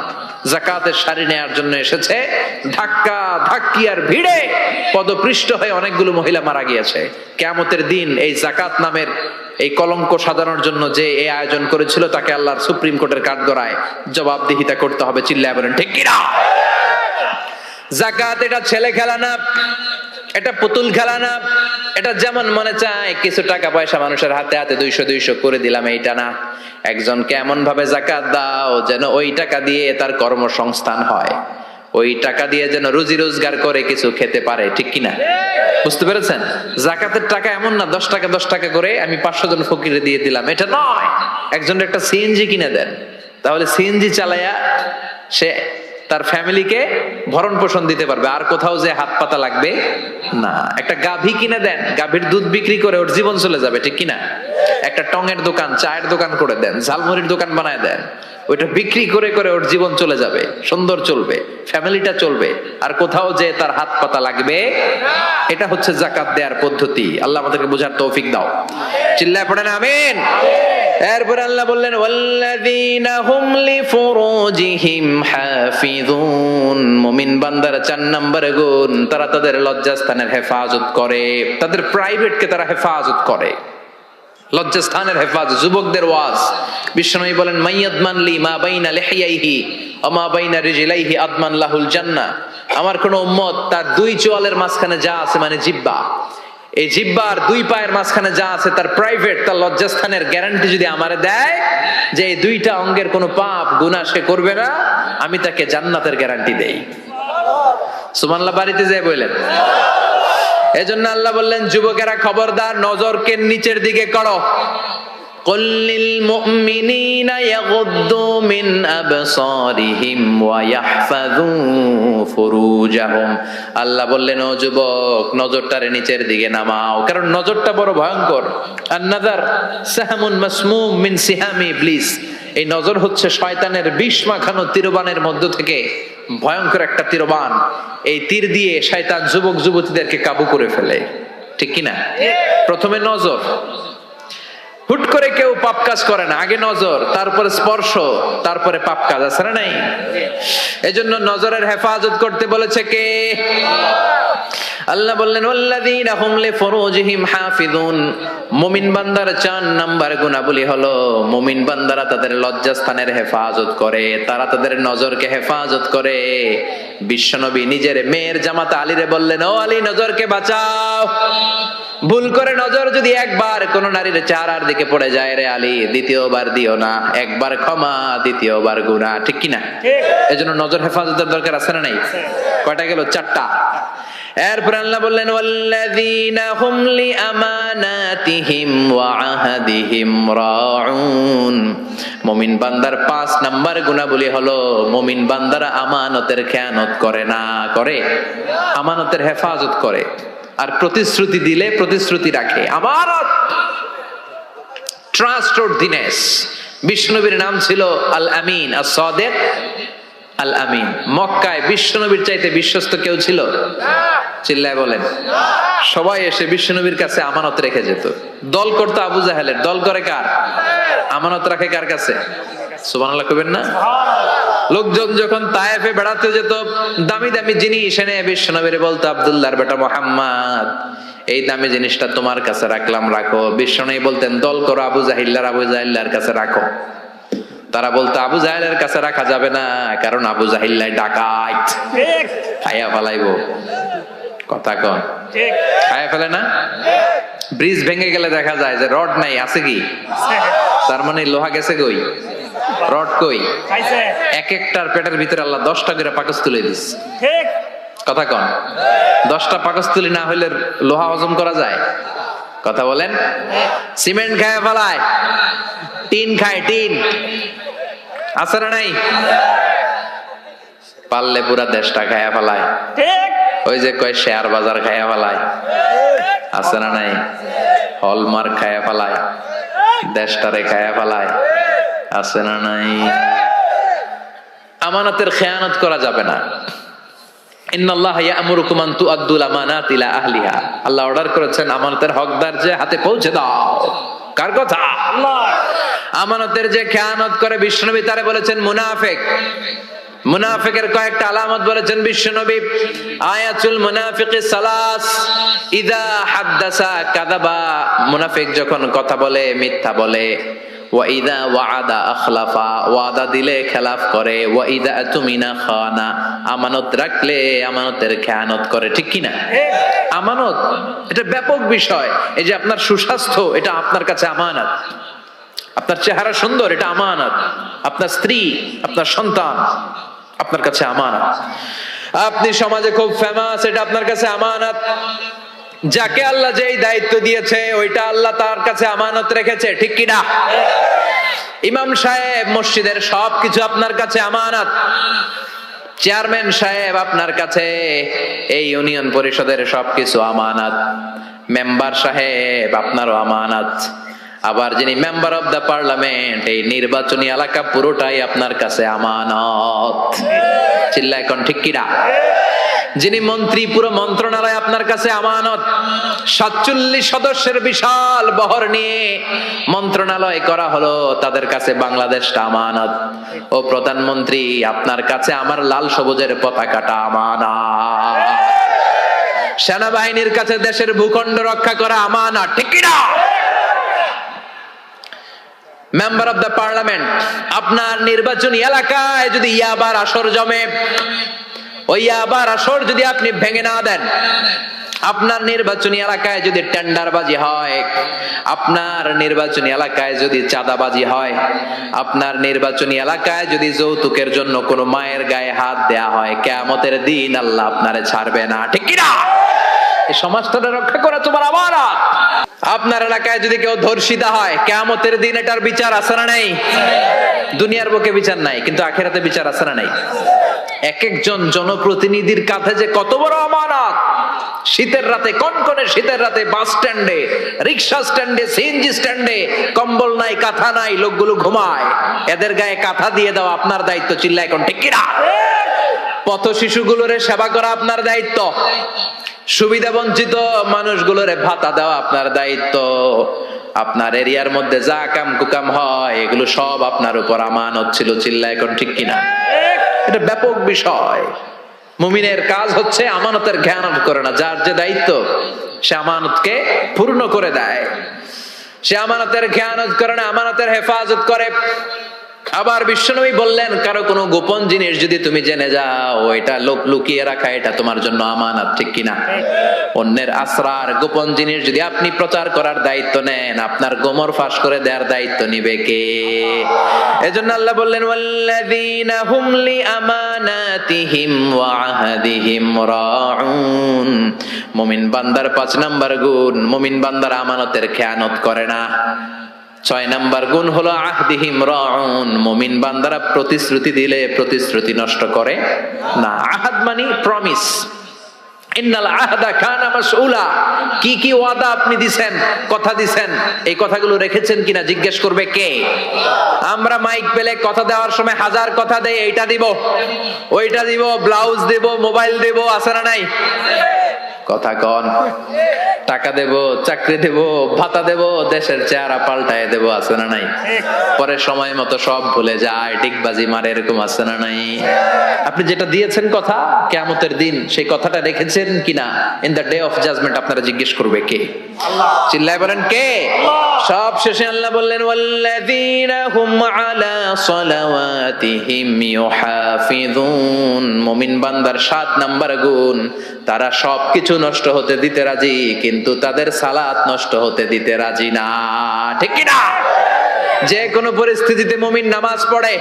যাকাতের শাড়ি নেয়ার জন্য এসেছে। ধাক্কা ধাক্কি আর ভিড়ে পদপৃষ্ট হয়ে অনেকগুলো মহিলা মারা গিয়েছে। কিয়ামতের দিন এই যাকাত নামের এই কলঙ্ক সাজানোর জন্য যে এই আয়োজন করেছিল তাকে আল্লাহর সুপ্রিম কোর্টের কাঠগড়ায় জবাবদিহিতা করতে হবে। চিল্লায় বলেন ঠিক কিনা? যাকাত এটা ছেলে খেলা না, এটা পুতুল খেলা না। এটা যেমন মনে চায় কিছু টাকা পয়সা মানুষের হাতে হাতে 200 করে দিলাম, এইটা না। একজনকে এমন ভাবে যাকাত দাও যেন ওই টাকা দিয়ে তার কর্মসংস্থান হয়, ওই টাকা দিয়ে যেন রুজি রোজগার করে কিছু খেতে পারে। ঠিক কিনা? বুঝতে পেরেছেন? যাকাতের টাকা এমন না 10 টাকা করে আমি 500 জন ফকিরে দিয়ে দিলাম, এটা নয়। একজনের একটা সিএনজি কিনে দেন, তাহলে সিএনজি চালায়া সে তার ফ্যামিলিকে ভরণ পোষণ দিতে পারবে, আর কোথাও যে হাত পাতা লাগবে না। একটা গাভী কিনে দেন, গাভীর দুধ বিক্রি করে ওর জীবন চলে যাবে। ঠিক কিনা? একটা টঙের দোকান, চায়ের দোকান করে দেন, ঝালমুড়ির দোকান বানায় দেন, ওইটা বিক্রি করে করে ওর জীবন চলে যাবে, সুন্দর চলবে, ফ্যামিলিটা চলবে, আর কোথাও যে তার হাত পাতা লাগবে। এটা হচ্ছে যাকাত দেওয়ার পদ্ধতি। আল্লাহ আমাদেরকে বোঝার তৌফিক দাও। চিল্লায় পড়েন আমিন। এরপর আল্লাহ বললেন ওয়াল্লাযীনা হুম লিফুরুজিহিম হাফিযুন। মুমিন বান্দার 4 নম্বর গুণ, তারা তাদের লজ্জাস্থানের হেফাজত করে, তাদের প্রাইভেটকে তারা হেফাজত করে। লজ্জাস্থানের হেফাজত, যুবকদের ওয়াজ। বিশ্বনবী বলেন মাইয়াদমান লি মা বাইনা লিহিয়াইহি ওয়া মা বাইনা রিজলাইহি আদমান লাহুল জান্নাহ। আমার কোন উম্মত তার 2 চোয়ালের মাঝখানে যা আছে, মানে জিহ্বা, এই জিহ্বার 2 পায়ের মাঝখানে যা আছে তার প্রাইভেট, তার লজ্জাস্থানের গ্যারান্টি যদি আমারে দেয় যে এই 2টা অঙ্গের কোনো পাপ গুনাহ সে করবে না, আমি তাকে জান্নাতের গ্যারান্টি দেই। সুবহানাল্লাহ। বাড়িতে যায় বললেন। এজন্য আল্লাহ বললেন যুবকেরা খবরদার, নজরকে নিচের দিকে করো। কুল লিল মুমিনিনা ইয়াগুদ্দু মিন আবসারিহিম ওয়া ইয়াহফাযু ফুরুজাহুম। আল্লাহ বললেন ও যুবক, নজরটারে নিচের দিকে নামাও, কারণ নজরটা বড় ভয়ঙ্কর। আন-নাযার সাহমুন মাসমুম মিন সিহামি ইবলিস। এই নজর হচ্ছে শয়তানের বিষ মাখানো তীরবানের মধ্য থেকে ভয়ঙ্কর একটা তীরবান। এই তীর দিয়ে শয়তান যুবক যুবতীদেরকে কাবু করে ফেলে। ঠিক কিনা? প্রথমে নজর, হুট করে কেউ পাপ কাজ করে না, আগে নজর, তারপরে স্পর্শ, তারপরে পাপ কাজ, আছে না নাই? এজন্য নজরের হেফাজত করতে বলেছে কে? আল্লাহ বললেন ওয়াল্লাযীনা হুম লিফুরুজিহিম হাফিযুন। মুমিন বান্দার 4 নাম্বার গুণাবলী হলো মুমিন বান্দারা তাদের লজ্জাস্থানের হেফাজত করে, তারা তাদের নজরকে হেফাজত করে। বিশ্বনবী নিজের মেয়ের জামাতা আলীরে বললেন ও আলী, নজরকে বাঁচাও। ভুল করে নজর যদি একবার কোন নারীর চেহারার দিকে পড়ে যায় রে আলী, দ্বিতীয়বার দিও না। একবার ক্ষমা, দ্বিতীয়বার গুনাহ। ঠিক কিনা? এজন্য নজর হেফাজতের দরকার, আছে না নাই? কয়টা গেল? 4টা। এরপর আল্লাহ বললেন ওয়াল্লাযীনা হুম লিআমানাতিহিম ওয়া আহাদিহিম রাউন। মুমিন বান্দার 5 নাম্বার গুণাবলী হলো মুমিন বান্দারা আমানতের খেয়ানত করে না, করে আমানতের হেফাজত করে, আর প্রতিশ্রুতি দিলে প্রতিশ্রুতি রাখে। আমানত, ট্রাস্টওয়ার্দিনেস। বিশ্বনবীর নাম ছিল আল আমিন, আস-সাদিক, আল আমিন। মক্কায় বিশ্বনবীর চাইতে বিশ্বস্ত কেউ ছিল? চিল্লায় বলেন। সবাই এসে বিশ্বনবীর কাছে আমানত রেখে যেত। দল করতো আবু জাহেলের, দল করে কার? আমানত রাখে কার কাছে? সুবহানাল্লাহ কইবেন না? লোকজন যখন তায়েফে বেড়াতে যেত, দামি দামি জিনিস এনে বিশ্বনবীরে বলতো, আব্দুল্লাহর বেটা মুহাম্মদ, এই দামি জিনিসটা তোমার কাছে রাখলাম, রাখো। বিশ্বনবী বলতেন, দল করো আবু জাহিল্লার কাছে রাখো। তারা বলতো আবু জাহেলের কাছে রাখা যাবে না, কারণ আবু জাহিল্লাই ডাকাত, খাইয়া ফেলাইবো। কথা কন, খাইয়া ফেলে না? ব্রিজ ভেঙে গেলে দেখা যায় যে রড নাই, আছে কি? তার মানে লোহা গেছে কই, রড কই? এক একটার পেটের ভিতরে আল্লাহ 10টা করে পাকস্থলী দিস। কথা কন, 10টা পাকস্থলী না হইলে লোহা হজম করা যায়? কথা বলেন। সিমেন্ট খায় ফেলায়, টিন খায়, টিন আছে না নাই? পারলে পুরা দেশটা খায়া ফেলায়। ওই যে কয় শেয়ার বাজার খায়া ফেলায়, আছে না নাই? হলমার্ক খায়া ফেলায়, দেশটারে খায়া ফেলায়, আছে না নাই? আমানতের খেয়ানত করা যাবে না। ইন্নাল্লাহা ইয়া'মুরুকুম আন তুআদ্দুল আমানাতি ইলা আহলিহা। আল্লাহ অর্ডার করেছেন আমানতের হকদার যে হাতে পৌঁছে দাও। কার কথা? আল্লাহ। আমানতের যে খেয়ানত করে বিশ্বনবী তারে বলেছেন মুনাফিক। মুনাফিকের কয়েকটা আলামত বলেছেন বিশ্বনবী। আয়াতুল মুনাফিকি সালাস, ইযা হাদ্দাসা কাযাবা, মুনাফিক যখন কথা বলে মিথ্যা বলে। ওয়া ইযা ওয়াআদা আখলাফা, ওয়াদা দিলে খেলাফ করে। ওয়া ইযা তুমিনা খানা, আমানত রাখলে আমানতের খেয়ানত করে। ঠিক কি না? আমানত এটা ব্যাপক বিষয়। এই যে আপনার সুস্বাস্থ্য, এটা আপনার কাছে আমানত। আপনার চেহারা সুন্দর, এটা আমানত। আপনার স্ত্রী, আপনার সন্তান আপনার কাছে আমানত। আপনি সমাজে খুব ফেমাস, এটা আপনার কাছে আমানত। যাকে আল্লাহ যেই দায়িত্ব দিয়েছে ওইটা আল্লাহ তার কাছে আমানত রেখেছে। ঠিক কিনা? ইমাম সাহেব, মসজিদের সবকিছু আপনার কাছে আমানত। চেয়ারম্যান সাহেব আপনার কাছে, এই ইউনিয়ন পরিষদের সবকিছু আমানত। মেম্বার সাহেব আপনারও আমানত। আবার যিনি মেম্বার অফ দা পার্লামেন্ট, এই নির্বাচনী এলাকা পুরোটাই আপনার কাছে আমানত। চিল্লায় কোন ঠিক কিনা? যিনি মন্ত্রী, পুরো মন্ত্রণালয় আপনার কাছে আমানত। 47 সদস্যের বিশাল বহর নিয়ে মন্ত্রণালয় করা হলো, তাদের কাছে বাংলাদেশটা আমানত। ও প্রধানমন্ত্রী, আপনার কাছে আমার লাল সবুজের পতাকাটা আমানত। সেনাবাহিনীর কাছে দেশের ভূখণ্ড রক্ষা করা আমানত। ঠিক কিনা? মেম্বার অফ দা পার্লামেন্ট, আপনার নির্বাচনী এলাকায় যদি ইয়াবার আসর জমে, ওই ইয়াবার আসর যদি আপনি ভেঙে না দেন, আপনার নির্বাচনী এলাকায় যদি টেন্ডারবাজি হয়, আপনার নির্বাচনী এলাকায় যদি চাঁদাবাজি হয়, আপনার নির্বাচনী এলাকায় যদি যৌতুকের জন্য কোনো মায়ের গায়ে হাত দেয়া হয়, কিয়ামতের দিন আল্লাহ আপনারে ছাড়বে না। ঠিক কি না? এই সমাজটা রক্ষা করা তোমার আমানত। আপনার এলাকায় যদি কেউ ধর্ষিতা হয়, কিয়ামতের দিন এটার বিচার আছে না নাই? দুনিয়ার বুকে বিচার নাই, কিন্তু আখিরাতে বিচার আছে না নাই? এক একজন জনপ্রতিনিধির কাঁধে যে কত বড় আমানত। শীতের রাতে, কনকনে শীতের রাতে বাস স্ট্যান্ডে, রিক্সা স্ট্যান্ডে, সিএনজি স্ট্যান্ডে কম্বল নাই, কাঁথা নাই, লোকগুলো ঘুমায়। এদের গায়ে কাঁথা দিয়ে দেওয়া আপনার দায়িত্ব। চিল্লায় কোন ঠিক কিনা? পথ শিশুগুলোরে সেবা করা আপনার দায়িত্ব। সুবিধা বঞ্চিত মানুষগুলোরে ভাতা দেওয়া আপনার দায়িত্ব। আপনার এরিয়ার মধ্যে যা কাম কুকাম হয়, এগুলো সব আপনার উপর আমানত ছিল। চিল্লায় কোন ঠিক কিনা? এটা ব্যাপক বিষয়। মুমিনের কাজ হচ্ছে আমানতের খেয়ানত করে না। যার যে দায়িত্ব, সে আমানতকে পূর্ণ করে দেয়। সে আমানতের খেয়ানত করে না, আমানতের হেফাজত করে। আবার বিশ্বনবী বললেন, কারো কোনো গোপন জিনিস যদি তুমি জেনে যাও, এটা লোক লুকিয়ে রাখা, এটা তোমার জন্য আমানত। ঠিক কিনা? অন্যের আসরার, গোপন জিনিস যদি আপনি প্রচার করার দায়িত্ব নেন, আপনার গোমর ফাঁস করে দেওয়ার দায়িত্ব নিবে কে? এজন্য আল্লাহ বললেন, ওয়াল্লাযীনা হুম লিআমানাতিহিম ওয়া আহদিহিম রাউন। মুমিন বান্দার 5 নাম্বার গুণ, মুমিন বান্দার আমানতের খেয়ানত করে না। 6 নাম্বার গুণ হলো আহদিহিম রাউন, মুমিন বান্দারা প্রতিশ্রুতি দিলে প্রতিশ্রুতি নষ্ট করে না। আহাদ মানে প্রমিস। ইন্নাল আহদা কানা মাসউলা, কি কি ওয়াদা আপনি দিবেন, কথা দিবেন, এই কথাগুলো রেখেছেন কিনা জিজ্ঞেস করবে কে? আমরা মাইক পেলে কথা দেওয়ার সময় হাজার কথা দেই, এইটা দিব, ওইটা দিব, ব্লাউজ দিব, মোবাইল দিব, আছে না নাই? কথা কন। টাকা দেব, চাকরি দেব, ভাতা দেব, দেশের চেহারা পাল্টায় দেব, আছে না নাই? পরে সময় মতো সব ভুলে যায়, ডিগবাজি মারে, এরকম আছে না নাই? আপনি যেটা দিয়েছেন কথা, কিয়ামতের দিন সেই কথাটা রেখেছেন কিনা, in the day of judgement আপনারা জিজ্ঞেস করবে কে? চিল্লায় বলেন কে? সব শেষে আল্লাহ বললেন, ওয়াল্লাযীনা হুম আলা সালাওয়াতিহিম ইউহাফিযুন। মুমিন বান্দার 7 নাম্বার গুণ, তারা সবকিছু নষ্ট হতে দিতে রাজি, কিন্তু তাদের সালাত নষ্ট হতে দিতে রাজি না। ঠিক কি না? যে কোনো পরিস্থিতিতে মুমিন নামাজ পড়ে।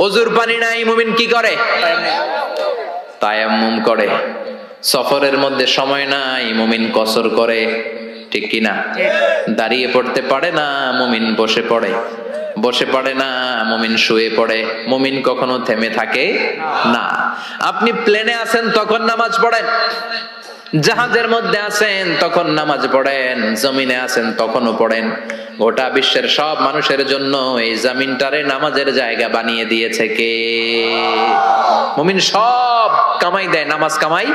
ওযুর পানি নাই, মুমিন কি করে? তায়াম্মুম করে। সফরের মধ্যে সময় নাই, মুমিন কসর করে। ঠিক কি না? দাঁড়িয়ে পড়তে পারে না, মুমিন বসে পড়ে। বসে পড়ে না, মুমিন শুয়ে পড়ে। মুমিন কখনো থেমে থাকে না। আপনি প্লেনে আছেন তখন নামাজ পড়েন, জাহাজের মধ্যে আছেন তখন নামাজ পড়েন, জমিনে আছেন তখনও পড়েন। গোটা বিশ্বের সব মানুষের জন্য এই জমিনটারে নামাজের জায়গা বানিয়ে দিয়েছে কে? মুমিন সব কামাই দেয়, নামাজ কামাই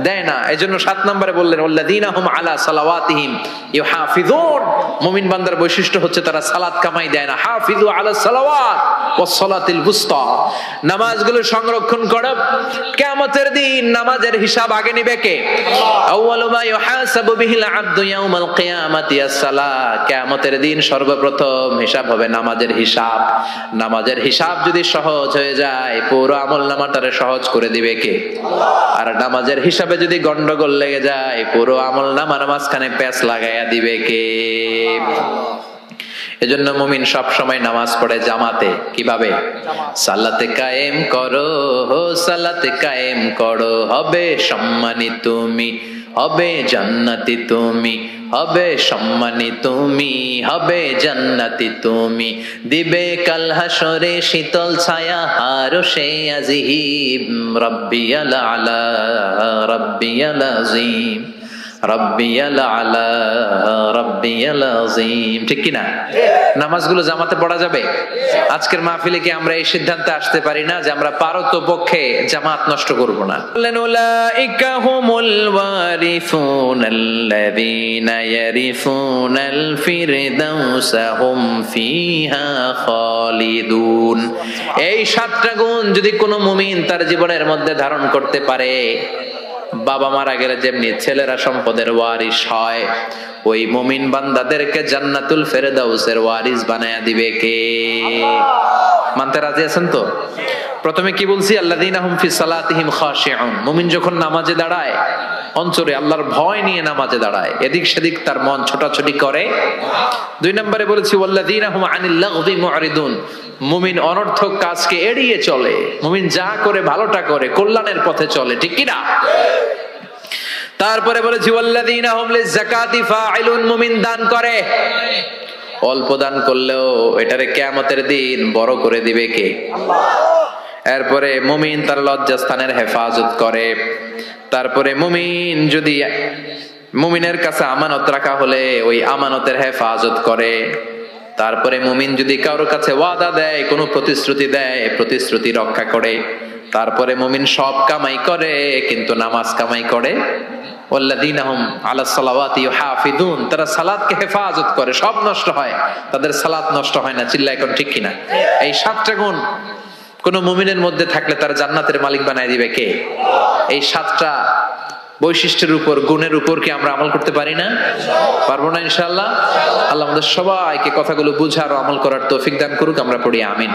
দেয় না। এজন্য 7 নম্বরে বললেন, ওয়াল্লাযীনা হুম আলা সালাওয়াতিহিম ইউহাফিযুন। মুমিন বান্দার বৈশিষ্ট্য হচ্ছে তারা সালাত কামাই দেয় না। হাফিজু আলা সালাওয়াত ওয়াস সালাতিল বুসতা। নামাজগুলো সংরক্ষণ করো। কিয়ামতের দিন নামাজের হিসাব আগে নেবে কে? আউয়ালু মা ইউহাসাবু বিহিল আবদু ইয়াউমাল কিয়ামাতি আস-সালাত। কিয়ামতের দিন সর্বপ্রথম হিসাব হবে নামাজের হিসাব। নামাজের হিসাব যদি সহজ হয়ে যায়, পুরো আমলনামাটারে সহজ করে দিবে কে? আর নামাজের হিসাবে যদি গন্ডগোল লেগে যায়, পুরো আমলনামার মাঝখানে প্যাঁচ লাগাইয়া দিবে কে? এজন্য মুমিন সব সময় নামাজ পড়ে জামাতে। কিভাবে? সালাতে কায়েম করো, সালাতে কায়েম করো, হবে সম্মানী তুমি, হবে জান্নাতি তুমি, হবে সম্মানী তুমি, হবে জান্নাতি তুমি। দিবে কাল হাসরে শীতল ছায়া আরশে আজিম। রাব্বিয়াল আলা, রাব্বিয়াল আযীম, রাব্বিয়াল আলা, রাব্বিয়াল আযীম। ঠিক কি না? নামাজগুলো জামাতে পড়া যাবে? আজকের মাহফিলে কি আমরা এই সিদ্ধান্তে আসতে পারি না যে আমরা পারতপক্ষে জামাত নষ্ট করব না? উলাইকা হুমুল ওয়ারিসুনাল্লাযীনা ইয়ারিসুনাল ফিরদাউসা হুম ফিহা খালিদুন। এই 7টা গুণ যদি কোনো মুমিন তার জীবনের মধ্যে ধারণ করতে পারে, বাবা মারা গেলে যেমনি ছেলেরা সম্পদের ওয়ারিস হয়, ওই মুমিন বান্দাদেরকে জান্নাতুল ফেরদাউসের ওয়ারিস বানায়া দিবে কে? মানতে রাজি আছেন তো? প্রথমে কি বলছি? আল্লাযীনা হুম ফি সালাতিহিম খাশিউন। মুমিন যখন নামাজে দাঁড়ায়, অন্তরে আল্লাহর ভয় নিয়ে নামাজে দাঁড়ায়, এদিক সেদিক তার মন ছোটাছুটি করে। 2 নম্বরে বলেছি ওয়াল্লাযীনা হুম আনিল লাগযি মুরিদুন। মুমিন অনর্থক কাজকে এড়িয়ে চলে। মুমিন যা করে ভালোটা করে, কল্যাণের পথে চলে। ঠিক কি না? তারপরে বলেছি ওয়াল্লাযীনা হুম লিযাকাতি ফাইলুন। মুমিন দান করে। অল্প দান করলেও এটারে কিয়ামতের দিন বড় করে দিবে কে? এরপরে মুমিন তার লজ্জাস্থানের হেফাজত করে। তারপরে মুমিন যদি মুমিনের কাছে আমানত রাখা হলে ওই আমানতের হেফাজত করে। তারপরে মুমিন যদি কারোর কাছে ওয়াদা দেয়, কোনো প্রতিশ্রুতি দেয়, প্রতিশ্রুতি রক্ষা করে। তারপরে মুমিন সব কামাই করে, কিন্তু নামাজ কামাই করে। ওয়াল্লাযীনা হুম আলা সালাওয়াতি ইউহাফিযুন। তারা সালাতকে হেফাজত করে, সব নষ্ট হয়, তাদের সালাত নষ্ট হয় না। চিল্লায় কোন ঠিক কিনা? এই 7টা গুণ কোন মুমিনের মধ্যে থাকলে তার জান্নাতের মালিক বানায় দিবে কে? এই 7টা বৈশিষ্ট্যের উপর, গুণের উপর কি আমরা আমল করতে পারি না? পারবো না ইনশাআল্লাহ? আল্লাহ আমাদের সবাইকে কথাগুলো বুঝার ও আমল করার তৌফিক দান করুক। আমরা পড়ি আমিন।